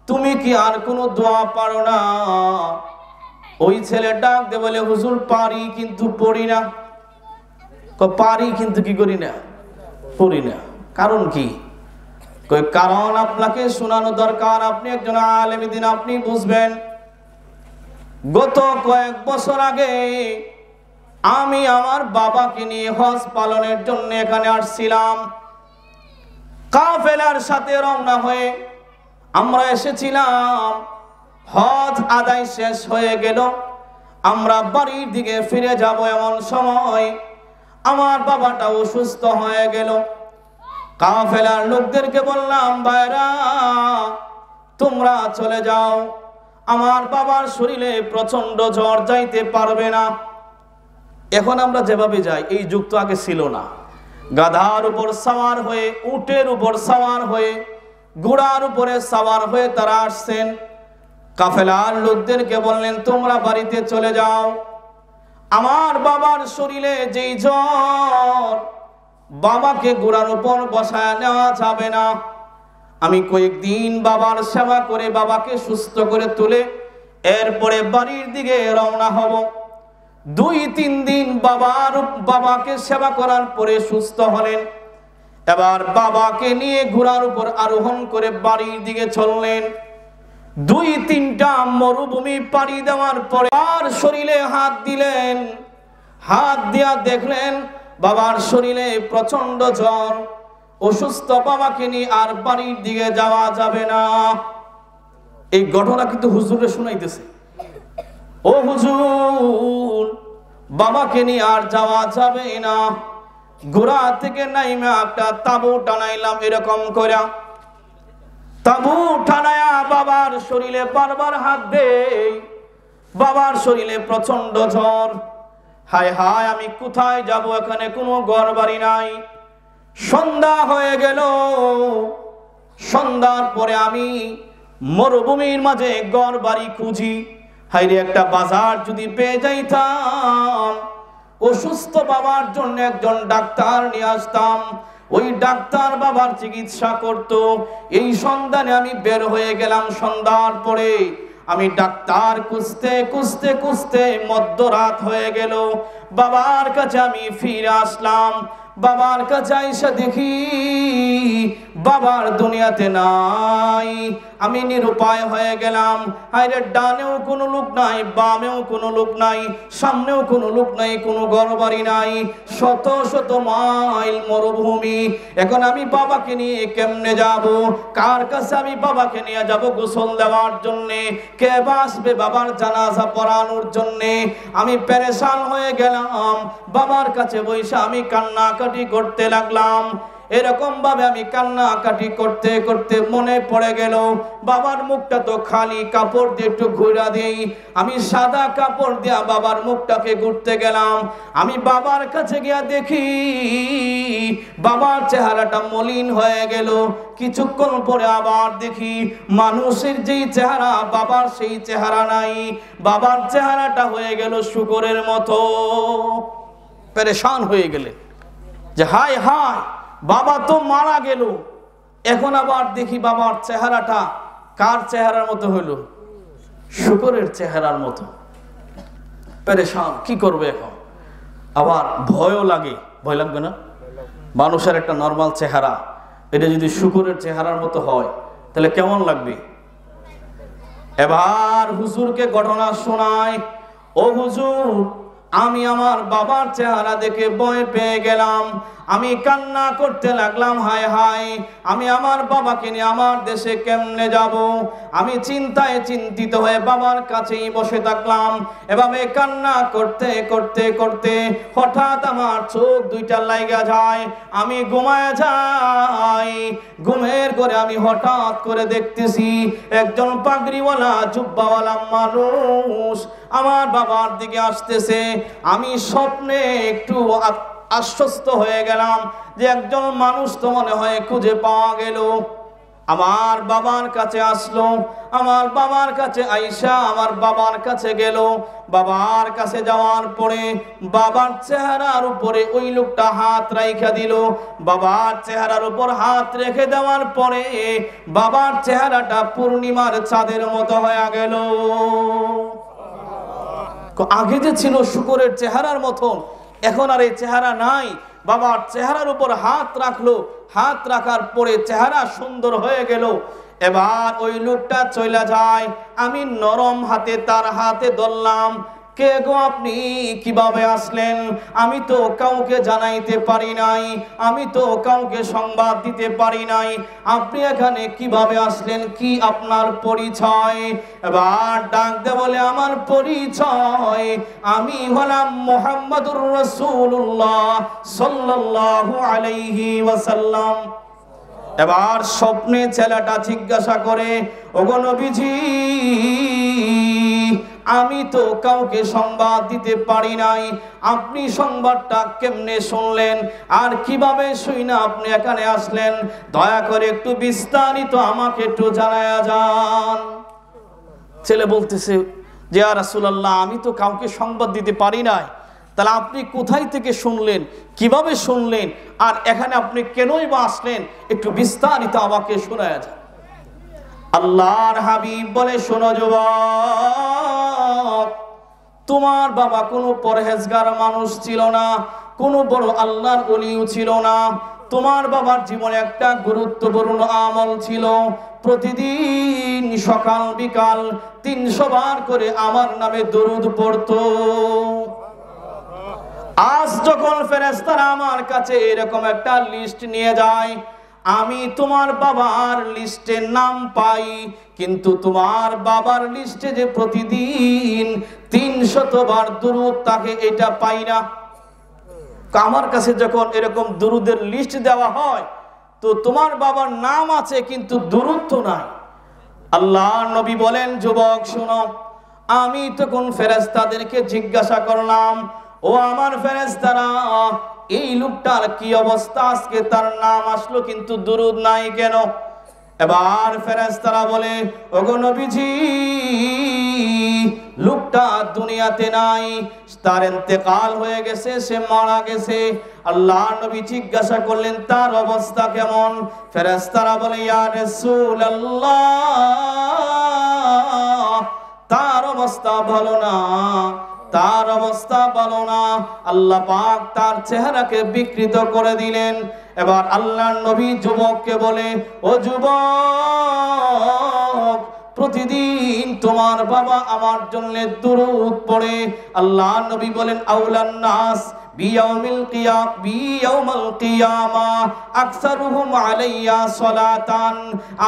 তুমি কি আর কোনো দোয়া পারো না? ওই ছেলে ডাক দিয়ে বলে, হুজুর পারি কিন্তু পড়ি না। পারি কিন্তু কি করি না? পড়ি না। কারণ কি? কারণ আপনাকে শোনানো দরকার, আপনি একজন আলেমে দ্বীন, আপনি বুঝবেন। গত কয়েক বছর আগে আমি আমার বাবাকে নিয়ে হজ পালনের জন্য এখানে আসছিলাম। কাফেলার সাথে রওনা হয়ে আমরা এসেছিলাম। হজ আদায় শেষ হয়ে গেল, আমরা বাড়ির দিকে ফিরে যাব এমন সময় আমার বাবাটা অসুস্থ হয়ে গেল। কাফেলার লোকদেরকে বললাম, ভাইরা তোমরা চলে যাও, আমার বাবার শরীরে প্রচন্ড জ্বর, যাইতে পারবে না। এখন আমরা যেভাবে যাই, এই যুগ তো আগে ছিল না। গাধার উপর সাওয়ার হয়ে, উটের উপর সাওয়ার হয়ে, ঘোড়ার উপরে সাওয়ার হয়ে তারা আসছেন। কাফেলার লোকদেরকে বললেন, তোমরা বাড়িতে চলে যাও, আমার বাবার শরীরে যেই জ্বর, বাবাকে ঘোড়ার উপর বসায় নেওয়া যাবে না। আমি কয়েকদিন বাবার সেবা করে বাবাকে সুস্থ করে তুলে এরপরে বাড়ির দিকে রওনা হব। 2-3 দিন বাবাকে সেবা করার পরে সুস্থ হলেন। এবার বাবাকে নিয়ে ঘোড়ার উপর আরোহণ করে বাড়ির দিকে চললেন। 2-3টা মরুভূমি পাড়ি দেওয়ার পরে আর শরীরে হাত দিলেন। হাত দিয়া দেখলেন বাবার শরীরে প্রচন্ড জ্বর, অসুস্থ বাবাকে নিয়ে আর বাড়ির দিকে যাওয়া যাবে না। এই ঘটনা কিন্তু হুজুরে শুনাইতেছে, ও হুজুর বাবাকে নিয়ে আর যাওয়া যাবে না। ঘোড়া থেকে নাইমা একটা তাবু টানাইলাম, এরকম করে তাবু টানায়া বাবার শরীরে বারবার হাত দেই। বাবার শরীরে প্রচন্ড জ্বর। হায় হায়, আমি কোথায় যাব? এখানে কোনো ঘর বাড়ি নাই। সন্ধ্যা হয়ে গেল। সন্ধ্যার পরে আমি মরুভূমির মাঝে ঘর বাড়ি খুঁজি। হাইরে, একটা বাজার যদি পেয়ে যাইতাম, অসুস্থ বাবার জন্য একজন ডাক্তার নিয়ে আসতাম, ওই ডাক্তার বাবার চিকিৎসা করত। এই সন্ধানে আমি বের হয়ে গেলাম। সন্ধ্যার পরে আমি ডাক্তার খুঁজতে খুঁজতে খুঁজতে মধ্যরাত হয়ে গেল। বাবার কাছে আমি ফিরে আসলাম। বাবার কাছে আইসা দেখি বাবার দুনিয়াতে নাই। আমি নিরুপায় হয়ে গেলাম। হায়রে, ডানেও কোনো লোক নাই, বামেও কোনো লোক নাই, সামনেও কোনো লোক নাই, কোনো ঘর বাড়ি নাই, শত শত মাইল মরুভূমি। এখন আমি বাবাকে নিয়ে কেমনে যাব? কার কাছে আমি বাবাকে নিয়ে যাব গোসল দেওয়ার জন্যে? কে আসবে বাবার জানাজা পড়ানোর জন্যে? আমি পেরেশান হয়ে গেলাম। বাবার কাছে বসে আমি কান্নাকাটি করতে লাগলাম। এরকম ভাবে আমি কান্নাকাটি করতে করতে মনে পড়ে গেল বাবার মুখটা তো খালি, কাপড় দিয়ে একটু ঘুরা দেই। আমি সাদা কাপড় দিয়া বাবার মুখটাকে ঘুরতে গেলাম। আমি বাবার কাছে গিয়া দেখি বাবার চেহারাটা মলিন হয়ে গেল। কিছুক্ষণ পরে আবার দেখি মানুষের যেই চেহারা, বাবার সেই চেহারা নাই। বাবার চেহারাটা হয়ে গেল শুকরের মতো। পেরেশান হয়ে গেলে যে হায় হায়, বাবা তো মারা গেল। এখন আবার দেখি বাবার চেহারাটা কার চেহারার মতো হইল? শুকরের চেহারার মতো। পেরেশান, কি করবে এখন? আবার ভয়ও লাগে। ভয় লাগবে না? মানুষের একটা নরমাল চেহারা, এটা যদি শুকরের চেহারার মতো হয় তাহলে কেমন লাগবে? এবার হুজুরকে ঘটনা শোনায়। ও হুজুর, আমি আমার বাবার চেহারা দেখে ভয় পেয়ে গেলাম। আমি কান্না করতে লাগলাম, হায় হায়, আমি আমার বাবাকে নিয়ে আমার দেশে কেমনে যাব? আমি চিন্তায় চিন্তিত হয়ে বাবার কাছেই বসে থাকলাম। এভাবে কান্না করতে করতে করতে হঠাৎ আমার চোখ দুইটা লাইগা যায়। আমি ঘুমায় যাই। ঘুমের ঘরে আমি হঠাৎ করে দেখতেছি একজন পাগড়িওয়ালা জুব্বাওয়ালা মানুষ আমার বাবার দিকে আসতেছে। আমি স্বপ্নে একটু আশ্বস্ত হয়ে গেলাম যে একজন মানুষ তো মনে হয় খুঁজে পাওয়া গেল। আমার বাবার কাছে আসলো। আমার বাবার কাছে আইসা আমার বাবার কাছে গেল। বাবার কাছে যাওয়ার পরে বাবার চেহারার উপরে ওই লোকটা হাত রাইখা দিল। বাবার চেহারার উপর হাত রেখে দেওয়ার পরে বাবার চেহারাটা পূর্ণিমার চাঁদের মতো হয়ে গেল। আগে যে ছিল শুকরের চেহারার মতন, এখন আর এই চেহারা নাই। বাবার চেহারার উপর হাত রাখলো, হাত রাখার পরে চেহারা সুন্দর হয়ে গেল। এবার ওই লোকটা চলে যায়। আমি নরম হাতে তার হাতে ধরলাম। কে গো আপনি? কিভাবে আসলেন? আমি তো কাউকে জানাইতে পারি নাই, আমি তো কাউকে সংবাদ দিতে পারি নাই। আপনি এখানে কিভাবে আসলেন? কি আপনার পরিচয়? এবার ডাক দে বলে, আমার পরিচয়, আমি হলাম মুহাম্মদুর রাসূলুল্লাহ সাল্লাল্লাহু আলাইহি ওয়াসাল্লাম। এবার স্বপ্নে ছেলেটা জিজ্ঞাসা করে, ওগো নবীজি, আমি তো কাউকে সংবাদ দিতে পারি নাই, আপনি সংবাদটা কেমনে শুনলেন আর কিভাবে শুইনা আপনি এখানে আসলেন? দয়া করে একটু বিস্তারিত আমাকে একটু জানায়া যান। ছেলে বলতেছে যে ইয়া রাসূলুল্লাহ, আমি তো কাউকে সংবাদ দিতে পারি নাই, তাহলে আপনি কোথায় থেকে শুনলেন, কিভাবে শুনলেন, আর এখানে আপনি কেনই বা আসলেন? একটু বিস্তারিত আমাকে শোনায়া যান। আল্লাহর হাবিব বলে, শোনো যুবক, তোমার বাবা কোনো পরহেজগার মানুষ ছিল না, কোনো বড় আল্লাহর ওলিও ছিল না। তোমার বাবার জীবনে একটা গুরুত্বপূর্ণ আমল ছিল, প্রতিদিন সকাল বিকাল 300 বার করে আমার নামে দরুদ পড়তো। আজ যখন ফেরেশতারা আমার কাছে এরকম একটা লিস্ট নিয়ে যায়, আমি তোমার বাবার লিস্টে নাম পাই, কিন্তু তোমার বাবার লিস্টে যে প্রতিদিন 300 বার দুরূদ থাকে এটা পাই না। আমার কাছে যখন এরকম দুরূদের লিস্ট দেওয়া হয়, তো তোমার বাবার নাম আছে কিন্তু দুরূদ তো নাই। আল্লাহ নবী বলেন, যুবক শোনো, আমি তখন ফেরেশতাদেরকে জিজ্ঞাসা করলাম, ও আমার ফেরেশতারা, এই লোকটার কি অবস্থা, আজকে তার নাম আসলো কিন্তু দুরূদ নাই কেন? এবার ফেরেশতারা বলে, ওগো নবীজি, লোকটা দুনিয়াতে নাই, তার ইন্তেকাল হয়ে গেছে, সে মারা গেছে। আল্লাহ নবী জিজ্ঞাসা করলেন, তার অবস্থা কেমন? ফেরেশতারা বলে, ইয়া রাসূলুল্লাহ, তার অবস্থা ভালো না, তার অবস্থা ভালো না। আল্লাহ পাক তার চেহারাকে বিকৃত করে দিলেন। এবার আল্লাহর নবী যুবককে বলে, ও যুবক, প্রতিদিন তোমার বাবা আমার জন্য দুরূদ পড়ে। আল্লাহ নবী বলেন, আউলান নাস বিয়াউমিল কিয়ামা আকসারুহুম আলাইয়া সালাতান,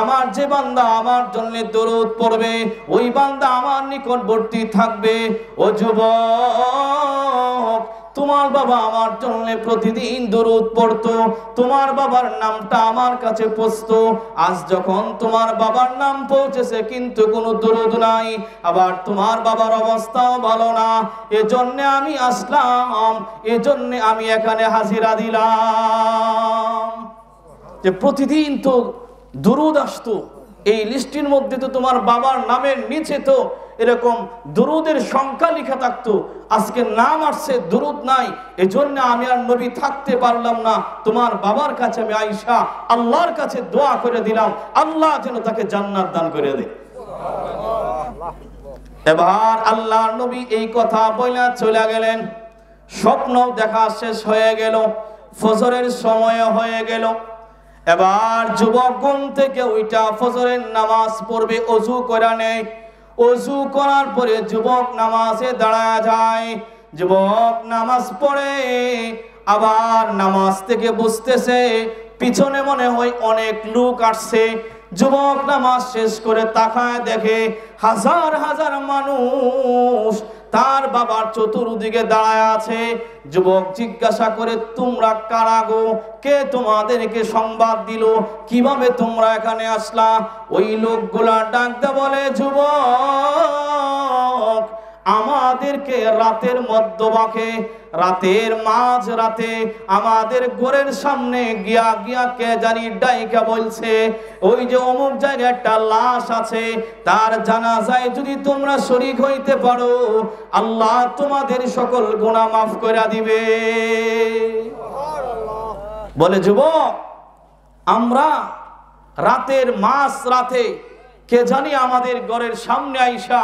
আমার যে বান্দা আমার জন্য দরুদ পড়বে, ওই বান্দা আমার নিকটবর্তী থাকবে। ও যুবক, তোমার বাবা আমার জন্য প্রতিদিন দরুদ পড়তো, তোমার বাবার নামটা আমার কাছে পৌঁছতো। আজ যখন তোমার বাবার নাম পৌঁছেছে কিন্তু কোনো দরুদ নাই, আবার তোমার বাবার অবস্থাও ভালো না, এজন্য আমি আসলাম, এজন্য আমি এখানে হাজিরা দিলাম। যে প্রতিদিন তো দরুদ আসতো, এই লিস্টের মধ্যে তো তোমার বাবার নামের নিচে তো এরকম দুরুদের সংখ্যা লেখা থাকতো, আজকে নাম আসছে দুরুদ নাই, এজন্য আমি আর নবী থাকতে পারলাম না, তোমার বাবার কাছে আমি আয়েশা আল্লাহর কাছে দোয়া করে দিলাম, আল্লাহ যেন তাকে জান্নাত দান করে দেয়। এবার আল্লাহর নবী এই কথা বলে চলে গেলেন। স্বপ্ন দেখা শেষ হয়ে গেল, ফজরের সময় হয়ে গেল। এবার যুবক ঘুম থেকে ওইটা ফজরের নামাজ পড়বে, ওযু করে নেয়। ওযু করার পরে যুবক নামাজে দাঁড়ায় যায়। যুবক নামাজ পড়ে, আবার নামাজ থেকে বুঝতেছে পিছনে মনে হয় অনেক লোক আসছে। যুবক নামাজ শেষ করে তাকায়, দেখে হাজার হাজার মানুষ তার বাবার চতুর্দিকে দাঁড়ায় আছে। যুবক জিজ্ঞাসা করে, তোমরা কারা গো? কে তোমাদেরকে সংবাদ দিল? কিভাবে তোমরা এখানে আসলা? ওই লোকগুলা ডাকতে বলে, যুবক, আমাদেরকে রাতের মধ্যভাগে, রাতের মাঝ রাতে আমাদের ঘরের সামনে গিয়া গিয়া কে জানি ডাইকা বলছে, ওই যে অমুক জায়গায় একটা লাশ আছে, তার জানাজায় যদি তোমরা শরীক হইতে পারো, আল্লাহ তোমাদের সকল গুনাহ মাফ করে দিবে। বলে, যুবক, আমরা রাতের মাঝ রাতে কে জানি আমাদের ঘরের সামনে আইসা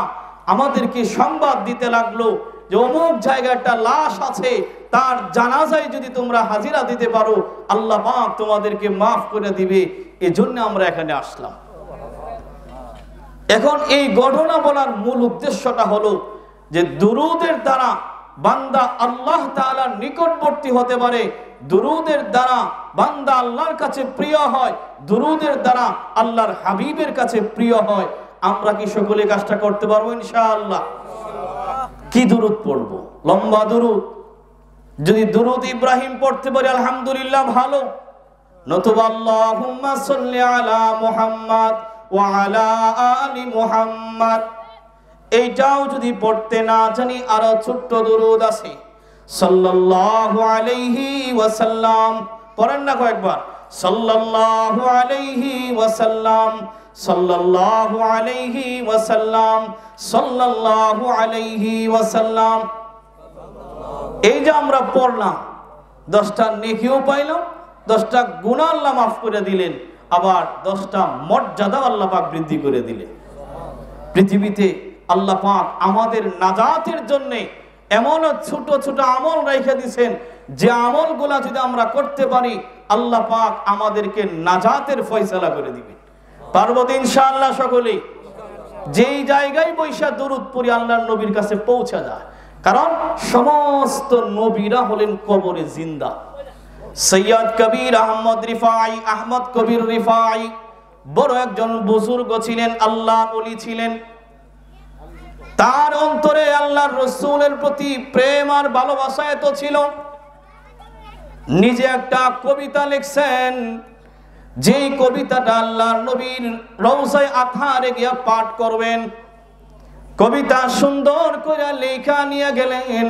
আমাদেরকে সংবাদ দিতে লাগলো যে অমুক জায়গায় একটা লাশ আছে, তার জানাজায় যদি তোমরা হাজিরা দিতে পারো, আল্লাহ পাক তোমাদেরকে মাফ করে দিবে। এজন্য আমরা এখানে আসলাম। এখন এই ঘটনা বলার মূল উদ্দেশ্যটা হলো যে দুরুদের দ্বারা বান্দা আল্লাহ তাআলার নিকটবর্তী হতে পারে, দুরুদের দ্বারা বান্দা আল্লাহর কাছে প্রিয় হয়, দুরুদের দ্বারা আল্লাহর হাবিবের কাছে প্রিয় হয়। আমরা কি সকলে কাজটা করতে পারবো ইনশাআল্লাহ? কি দুরুদ পড়বো? লম্বা দুরুদ। যদি দুরুদ ইব্রাহিম পড়তে পারি আলহামদুলিল্লাহ, ভালো। নতুবা আল্লাহুম্মা সাল্লি আলা মুহাম্মাদ ওয়া আলা আলি মুহাম্মাদ, এইটাও যদি পড়তে না জানি, আরো ছোট্ট দুরুদ আছে, সাল্লাল্লাহু আলাইহি ওয়াসাল্লাম। পড়েন না কয়েকবার, সাল্লাল্লাহু আলাইহি ওয়াসাল্লাম, সাল্লাল্লাহু আলাইহি ওয়াসাল্লাম, সাল্লাল্লাহু আলাইহি ওয়াসাল্লাম। এই যে আমরা পড়লাম, 10টা নেকিও পাইলাম, 10টা গুনাহ আল্লাহ মাফ করে দিলেন, আবার 10টা মর্যাদা আল্লাহ পাক বৃদ্ধি করে দিলেন। পৃথিবীতে আল্লাহ পাক আমাদের নাজাতের জন্য এমন ছোট ছোট আমল রেখে দিয়েছেন, যে আমলগুলা যদি আমরা করতে পারি, আল্লাহ পাক আমাদেরকে নাজাতের ফয়সালা করে দিবেন। পারবো ইনশাআল্লাহ সকলেই? যেই জায়গায় বৈশা দুরুদ পড়ি আল্লাহর নবীর কাছে পৌঁছা যায়, কারণ সমস্ত নবীরা হলেন কবরে জিন্দা। সৈয়দ কবির আহমদ রিফাই, আহমদ কবির রিফাই বড় একজন বুজুর্গ ছিলেন, আল্লাহর ওলি ছিলেন। তার অন্তরে আল্লাহর রাসূলের প্রতি প্রেম আর ভালোবাসা এত ছিল, নিজে একটা কবিতা লিখছেন, যেই কবিতাটা আল্লাহর নবীর রওজায়ে আতহারে গিয়া পাঠ করবেন। কবিতা সুন্দর করে লেখা নিয়ে গেলেন।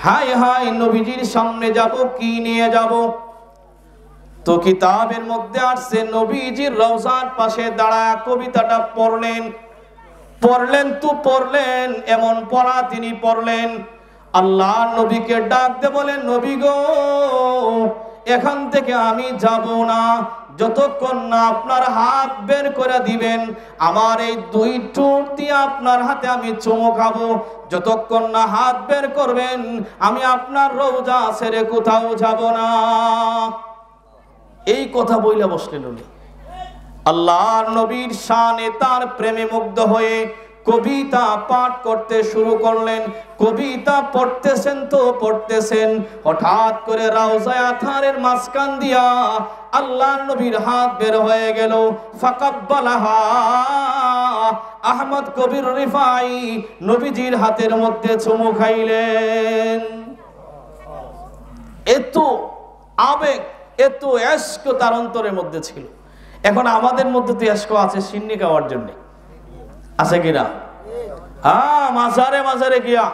হায় হায়, নবীজির সামনে যাব, কি নিয়ে যাব? তো কিতাবের মধ্যে আসছে নবীজির রওজার পাশে দাঁড়ায় কবিতাটা পড়লেন। পড়লেন, এমন পড়া তিনি পড়লেন, আল্লাহর নবীকে ডাক দিয়ে বলেন, নবী গো, এখান থেকে আমি যাব না যতক্ষণ না আপনার হাত বের করে দিবেন। আমার এই দুই ঠোঁট দিয়ে আপনার হাতে আমি চুমু খাবো। যতক্ষণ না হাত বের করবেন আমি আপনার রওজা ছেড়ে কোথাও যাব না। এই কথা বইলা বসলেন উনি। আল্লাহর নবীর শানে, তার প্রেমে মুগ্ধ হয়ে কবিতা পাঠ করতে শুরু করলেন। কবিতা পড়তেছেন তো পড়তেছেন, হঠাৎ করে রওজায়ে আতহারের মাঝখান দিয়া আল্লাহর নবীর হাত বের হয়ে গেল। ফাকাব্বালাহা, আহমদ কবির রিফাই নবীজির হাতের মধ্যে চুমু খাইলেন। এত আবেগ, এত ইশক তার অন্তরের মধ্যে ছিল। এখন আমাদের মধ্যে তো ইশক আছে সিন্নি খাওয়ার জন্য, আছে কিনা? হ্যাঁ, মাজারে মাজারে গিয়া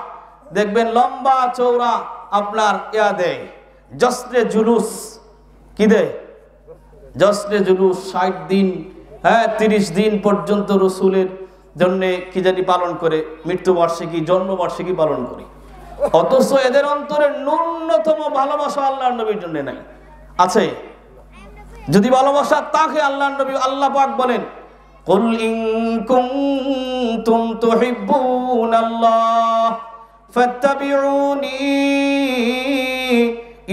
দেখবেন লম্বা চৌড়া আপনার ইয়া দেয়, জশ্নে জুলুস। কি দেয়? জশ্নে জুলুস। 60 দিন, 30 দিন পর্যন্ত রসুলের জন্য কি জানি পালন করে, মৃত্যুবার্ষিকী, জন্মবার্ষিকী পালন করে। অথচ এদের অন্তরে ন্যূনতম ভালোবাসা আল্লাহর নবীর জন্য নাই। আছে? যদি ভালোবাসা তাকে আল্লাহর নবী, আল্লাহ পাক বলেন, কুল ইন কুনতুম তুহিব্বুনাল্লাহ ফাত্তাবিউনি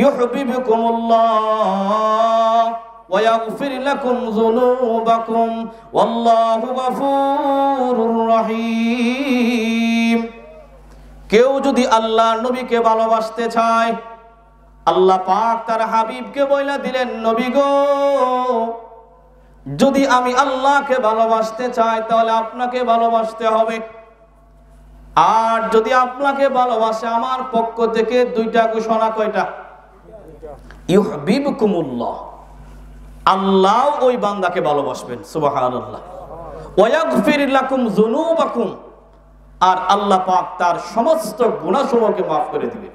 ইউহিব্বুকুমুল্লাহ ওয়া ইয়াগফির লাকুম যুনুবাকুম ওয়াল্লাহু গফুরুর রহিম। কেউ যদি আল্লাহর নবীকে ভালোবাসতে চায়, আল্লাহ পাক তার হাবিবকে বইলা দিলেন, নবী গো, যদি আমি আল্লাহকে ভালোবাসতে চাই তাহলে আপনাকে ভালোবাসতে হবে। আর যদি আপনাকে ভালোবাসে, আমার পক্ষ থেকে দুইটা ঘোষণা। কয়টা? ইউহিব্বুকুমুল্লাহ, আল্লাহ ওই বান্দাকে ভালোবাসবেন। সুবহানাল্লাহ। ওয়া ইয়াগফির লাকুম যুনুবাকুম, আর আল্লাহ পাক তার সমস্ত গুনাহসমূহকে মাফ করে দিবেন।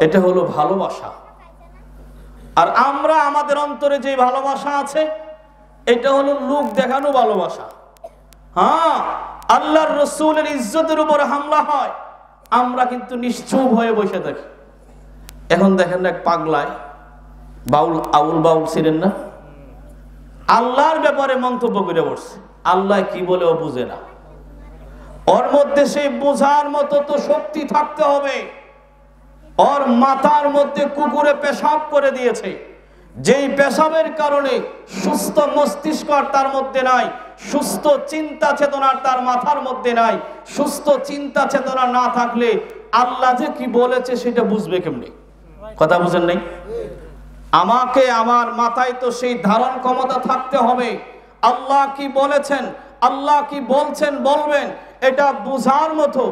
এটা হলো ভালোবাসা। আর আমরা আমাদের অন্তরে যে ভালোবাসা আছে, এটা হলো লোক দেখানো ভালোবাসা। হ্যাঁ, আল্লাহর রাসূলের ইজ্জতের উপর হামলা হয়, আমরা কিন্তু নিশ্চুপ হয়ে বসে থাকি। এখন দেখেন এক পাগলায় বাউল, আউল বাউল ছিলেন না, আল্লাহর ব্যাপারে মন্তব্য করে বসছে। আল্লাহ কি বলে ও বুঝে না। ওর মধ্যে সেই বোঝার মতো তো শক্তি থাকতে হবে। ওর মাথার মধ্যে কুকুরে পেশাব করে দিয়েছে, যেই পেশাবের কারণে সুস্থ মস্তিষ্ক তার মধ্যে নাই, সুস্থ চিন্তা চেতনা তার মাথার মধ্যে নাই। সুস্থ চিন্তা চেতনা না থাকলে আল্লাহ যে কি বলেছে সেটা বুঝবে কেমনে? কথা বুঝেন নাই? আমাকে, আমার মাথায় তো সেই ধারণ ক্ষমতা থাকতে হবে। আল্লাহ কি বলেছেন, আল্লাহ কি বলছেন, বলবেন, এটা বুঝার মতো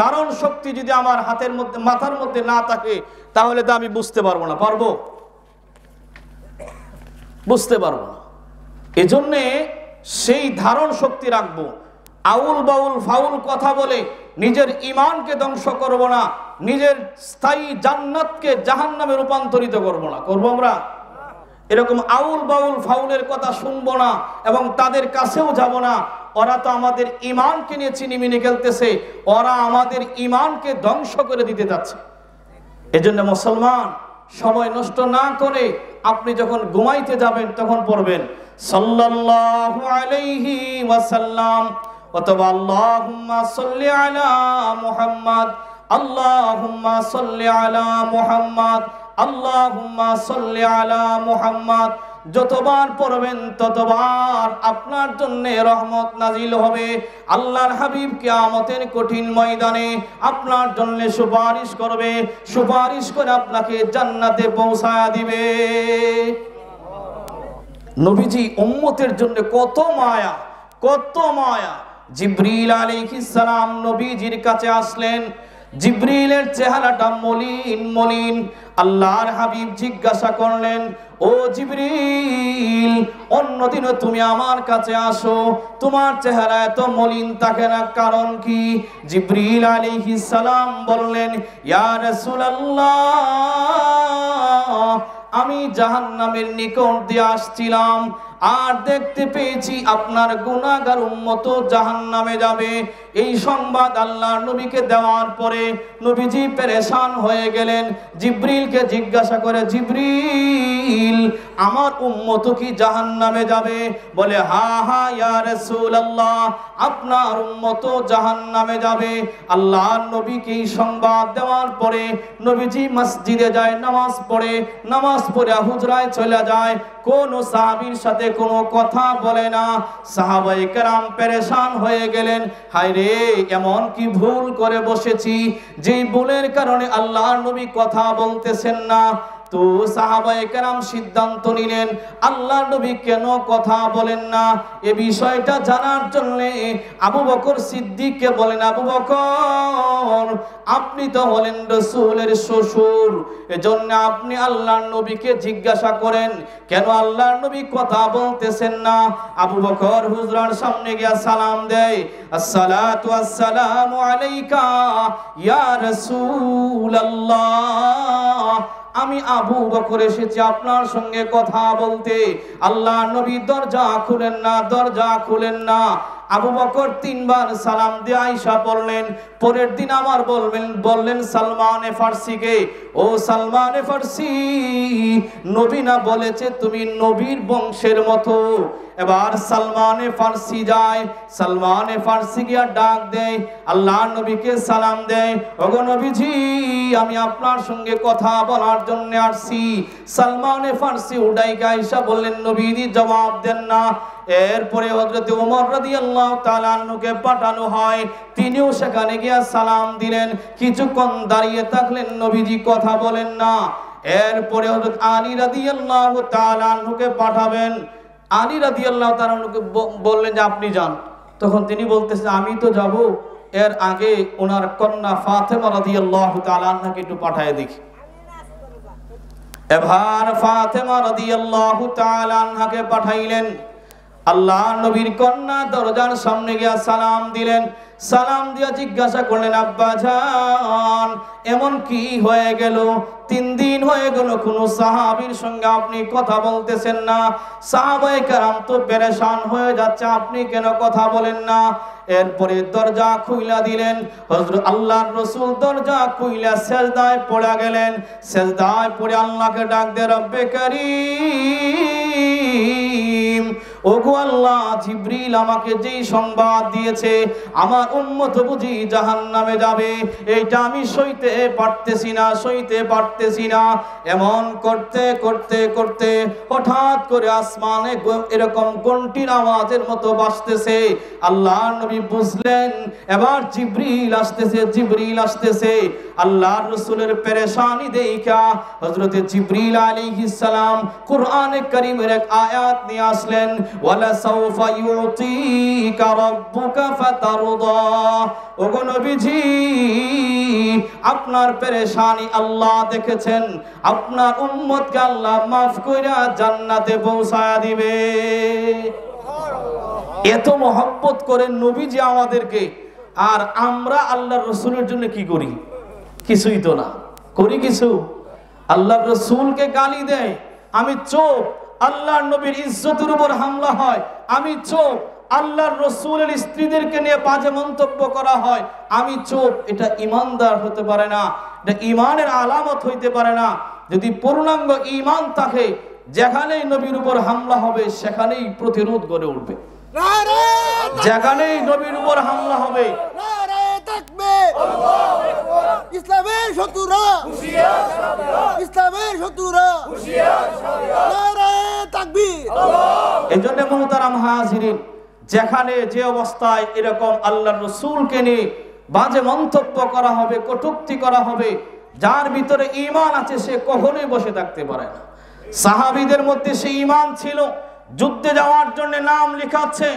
ধারণ শক্তি যদি আমার হাতের মধ্যে, মাথার মধ্যে না থাকে, তাহলে তো আমি বুঝতে পারবো না। পারবো? বুঝতে পারবো না। এজন্যে সেই ধারণ শক্তি রাখবো। আউল বাউল ফাউল কথা বলে নিজের ঈমানকে ধ্বংস করব না, নিজের স্থায়ী জান্নাতকে জাহান্নামে রূপান্তরিত করব না। করবো আমরা? এরকম আউল বাউল ফাউলের কথা শুনবো না এবং তাদের কাছেও যাব না। ওরা তো আমাদের ঈমানকে নিয়ে চিনিমিনি খেলতেছে, ওরা আমাদের ঈমানকে ধ্বংস করে দিতে যাচ্ছে। এজন্য মুসলমান, সময় নষ্ট না করে আপনি যখন ঘুমাইতে যাবেন তখন পড়বেন সাল্লাল্লাহু আলাইহি ওয়াসাল্লাম অথবা আল্লাহুম্মা সাল্লি আলা মুহাম্মদ, আল্লাহুম্মা সাল্লি আলা মুহাম্মদ, আল্লাহুম্মা সাল্লি আলা মুহাম্মদ। যতবার পড়বেন ততবার আপনার জন্য রহমত নাজিল হবে। আল্লাহর হাবিব কিয়ামতের কঠিন ময়দানে আপনার জন্য সুপারিশ করবে, সুপারিশ করে আপনাকে জান্নাতে পৌঁছায়া দিবে। নবীজি উম্মতের জন্য কত মায়া, কত মায়া। জিবরিল আলাইহিস সালাম নবীজির কাছে আসলেন। জিবরিলের চেহারাটা মলিন মলিন। আল্লাহর হাবিব জিজ্ঞাসা করলেন, ও জিবরিল, অন্যদিনও তুমি আমার কাছে আসো, তোমার চেহারা এত মলিন থাকে না, কারণ কি? জিবরিল আলাইহিস সালাম বললেন, ইয়া রাসূলুল্লাহ, আমি জাহান্নামের নিকট দিয়ে আসছিলাম আর দেখতে পেয়েছি আপনার গুনাহগার উম্মত জাহান্নামে যাবে। এই সংবাদ আল্লাহর নবীকে দেওয়ার পরে নবীজি পেরেশান হয়ে গেলেন। জিবরিলকে জিজ্ঞাসা করে, জিবরিল, আমার উম্মত কি জাহান্নামে যাবে? বলে, হা হা ইয়া রাসূলুল্লাহ, আপনার উম্মত জাহান্নামে যাবে। আল্লাহর নবীকে এই সংবাদ দেওয়ার পরে নবীজি মসজিদে যায়, নামাজ পড়ে, নামাজ পড়ে হুজরায় চলে যায়। কোন সাহাবীর সাথে কোনো কথা বলে না। সাহাবায়ে কেরাম পেরেশান হয়ে গেলেন, হায় রে, এমন কি ভুল করে বসেছি যেই ভুলের কারণে আল্লাহর নবী কথা বলতেছেন না। তো সাহাবায়ে কেরাম সিদ্ধান্ত নিলেন, আল্লাহর নবী কেন কথা বলেন না, এ বিষয়টা জানার জন্য আবু বকর সিদ্দিককে বলেন, আবু বকর, আপনি তো হলেন রাসূলের শ্বশুর, এজন্য আপনি আল্লাহর নবীকে জিজ্ঞাসা করেন কেন আল্লাহর নবী কথা বলতেছেন না। আবু বকর হুজরার সামনে গিয়া সালাম দেয়, আসসালাতু আসসালামু আলাইকা ইয়া রাসূলুল্লাহ, আমি আবু বকর এসেছি আপনার সঙ্গে কথা বলতে। আল্লাহর নবী দরজা খুলেন না, দরজা খুলেন না। আবু বকর তিনবার সালাম দিয়ে আয়েশা পড়লেন। পরের দিন আমার বললেন সালমানে ফারসিকে, ও সালমানে ফারসি, নবী না বলেছে তুমি নবীর বংশের মতো। এবার সালমানে ফারসি যায়, সালমানে ফারসি গিয়া ডাক দেয়, আল্লাহর নবীকে সালাম দেয়, ওগো নবীজি, আমি আপনার সঙ্গে কথা বলার জন্য আসছি। সালমানে ফারসি উঠাইয়া আয়েশা বললেন, নবীজি জবাব দেন না। এরপরে হযরত ওমর রাদিয়াল্লাহু তাআলা আনহুকে পাঠানো হয়, তিনিও সেখানে গিয়া সালাম দিলেন। কিছুক্ষণ দাঁড়িয়ে থাকলেন, নবীজি কথা বলেন না। এরপরে হযরত আলী রাদিয়াল্লাহু তাআলা আনহুকে পাঠাবেন। আলী রাদিয়াল্লাহু তাআলা আনহুকে বললেন যে আপনি যান। তখন তিনি বলতেছেন, আমি তো যাব, এর আগে ওনার কন্যা ফাতেমা রাদিয়াল্লাহু তাআলা আনহাকে একটু পাঠিয়ে দেখি। এবার ফাতেমা রাদিয়াল্লাহু তাআলা আনহাকে পাঠাইলেন। আল্লাহর নবীর কন্যা দরজার সামনে গিয়া সালাম দিলেন। সালাম দিয়া জিজ্ঞাসা করলেন, আব্বা জান, এমন কি হয়ে গেল? 3 দিন হয়ে গেল কোন সাহাবীর সঙ্গে আপনি কথা বলতেছেন না। সাহাবায়ে কেরাম তো পেরেশান হয়ে যাচ্ছে, আপনি কেন কথা বলেন না? এরপরে দরজা খুইলা দিলেন। হযরত আল্লাহর রাসূল দরজা খুইলা সিজদায় পড়ে গেলেন। সিজদায় পড়ে আল্লাহকে ডাক দিয়ে, রব্বে কারীম, ওগো আল্লাহ, জিবরিল আমাকে যেই সংবাদ দিয়েছে আমার উম্মত বুঝি জাহান্নামে যাবে, এইটা আমি সইতে পারতেছি না, সইতে পারতেছি না। এমন করতে করতে করতে হঠাৎ করে আসমানে এরকম ঘন্টির আওয়াজের মতো বাজতেছে। আল্লাহর নবী বুঝলেন এবার জিবরিল আসতেছে, জিবরিল আসতেছে। আল্লাহর রাসূলের পেরেশানি দেখা হযরত জিবরিল আলাইহিস সালাম কোরআনে কারীমের এক আয়াত নিয়ে আসলেন, ওয়ালা সাউফা ইউতিকা রাব্বুকা ফাতারদা। ওগো নবীজি, আপনার পেরেশানি আল্লাহ দেখেছেন, আপনার উম্মতকে আল্লাহ মাফ কইরা জান্নাতে পৌঁছায়া দিবে। এত মহব্বত করেন নবীজি আমাদেরকে, আর আমরা আল্লাহর রাসূলের জন্য কি করি? কিছুই তো না করি। কিছু আল্লাহর রাসূলকে গালি দেয়, আমি চোখ। আল্লাহর নবীর ইজ্জতের উপর হামলা হয়, আমি চোখ। আল্লাহর রাসূলের স্ত্রীদেরকে নিয়ে বাজে মন্তব্য করা হয়, আমি চোখ। এটা ঈমানদার হতে পারে না, এটা ঈমানের আলামত হইতে পারে না। যদি পূর্ণাঙ্গ ঈমান থাকে, যেখানেই নবীর উপর হামলা হবে সেখানেই প্রতিরোধ গড়ে উঠবে। যেখানেই নবীর উপর হামলা হবে,
ইসলামের শত্রুরা, ইসলামের শত্রুরা, নারে তাকবীর।
হাজিরিন, যেখানে যে অবস্থায় এরকম আল্লাহর রাসূলকে নিয়ে বাজে মন্তব্য করা হবে, কটূক্তি করা হবে, যার ভিতরে ঈমান আছে সে কখনোই বসে থাকতে পারে না। সাহাবীদের মধ্যে সেই ঈমান ছিল। যুদ্ধে যাওয়ার জন্য নাম লেখাচ্ছে,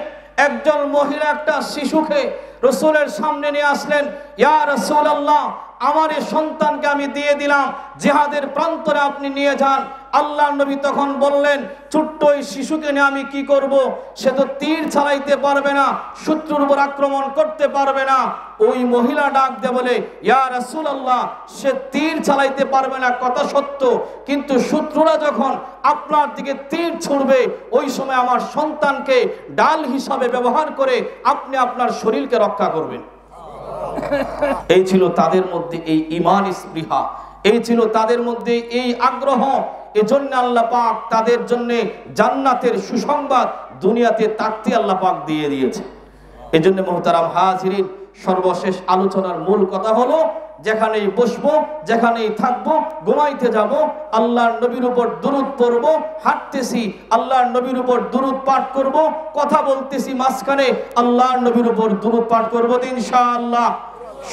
একজন মহিলা একটা শিশুকে রাসূলের সামনে নিয়ে আসলেন, ইয়া রাসূলুল্লাহ, আমার এই সন্তানকে আমি দিয়ে দিলাম, জিহাদের প্রান্তরে আপনি নিয়ে যান। আল্লাহর নবী তখন বললেন, ছোট্ট ওই শিশুকে নিয়ে আমি কি করব? সে তো তীর চালাইতে পারবে না, শত্রুর উপর আক্রমণ করতে পারবে না। ওই মহিলা ডাক দিয়ে বলে, ইয়া রাসূলুল্লাহ, সে তীর চালাইতে পারবে না কথা সত্য, কিন্তু শত্রুরা যখন আপনার দিকে তীর ছুড়বে ওই সময় আমার সন্তানকে ডাল হিসাবে ব্যবহার করে আপনি আপনার শরীরকে রক্ষা করবেন। এই ছিল তাদের মধ্যে এই ঈমান স্পৃহা, এই ছিল তাদের মধ্যে এই আগ্রহ। এজন্য আল্লাহ পাক তাদের জন্য জান্নাতের সুসংবাদ দুনিয়াতে থাকতে আল্লাহ পাক দিয়ে দিয়েছে। এজন্য মুহতারাম হাজিরিন, সর্বশেষ আলোচনার মূল কথা হলো, যেখানেই বসবো, যেখানেই থাকবো, ঘুমাইতে যাব, আল্লাহর নবীর উপর দুরূদ পড়ব, হাঁটতেছি আল্লাহর নবীর উপর দুরূদ পাঠ করব, কথা বলতেছি মাঝখানে আল্লাহর নবীর উপর দুরূদ পাঠ করব ইনশাআল্লাহ।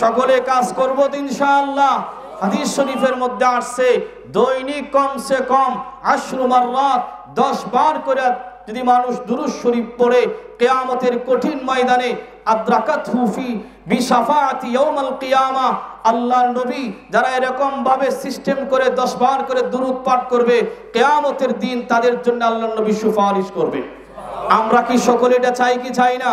সকলে কাজ করব ইনশাআল্লাহ। হাদিস শরীফের মধ্যে আসছে, দৈনিক কমসে কম 10 মাররাত, 10 বার করে যদি মানুষ দুরূদ শরীফ পড়ে কিয়ামতের কঠিন ময়দানে আদ্রাকাতহু ফি বিশাফাআতি ইয়াউমাল কিয়ামা, আল্লাহর নবী যারা এরকম ভাবে সিস্টেম করে 10 বার করে দুরূদ পাঠ করবে, কিয়ামতের দিন তাদের জন্য আল্লাহর নবী সুপারিশ করবে। আমরা কি সকলে এটা চাই কি চাই না?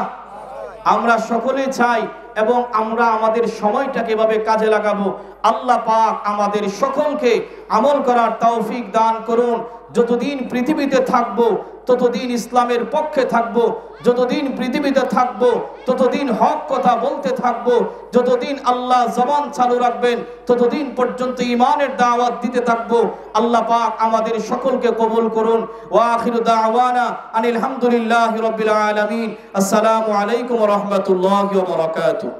আমরা সকলে চাই, এবং আমরা আমাদের সময়টাকে এভাবে কাজে লাগাবো। আল্লাহ পাক আমাদের সকলকে আমল করার তৌফিক দান করুন। যতদিন পৃথিবীতে থাকবো ততদিন ইসলামের পক্ষে থাকবো, যতদিন পৃথিবীতে থাকবো ততদিন হক কথা বলতে থাকবো, যতদিন আল্লাহ জবান চালু রাখবেন ততদিন পর্যন্ত ঈমানের দাওয়াত দিতে থাকবো। আল্লাহ পাক আমাদের সকলকে কবুল করুন। ওয়া আখিরু দাওয়ানা আনিল হামদুলিল্লাহি রাব্বিল আলামিন। আসসালামু আলাইকুম ওয়া রাহমাতুল্লাহি ওয়া বারাকাতুহু।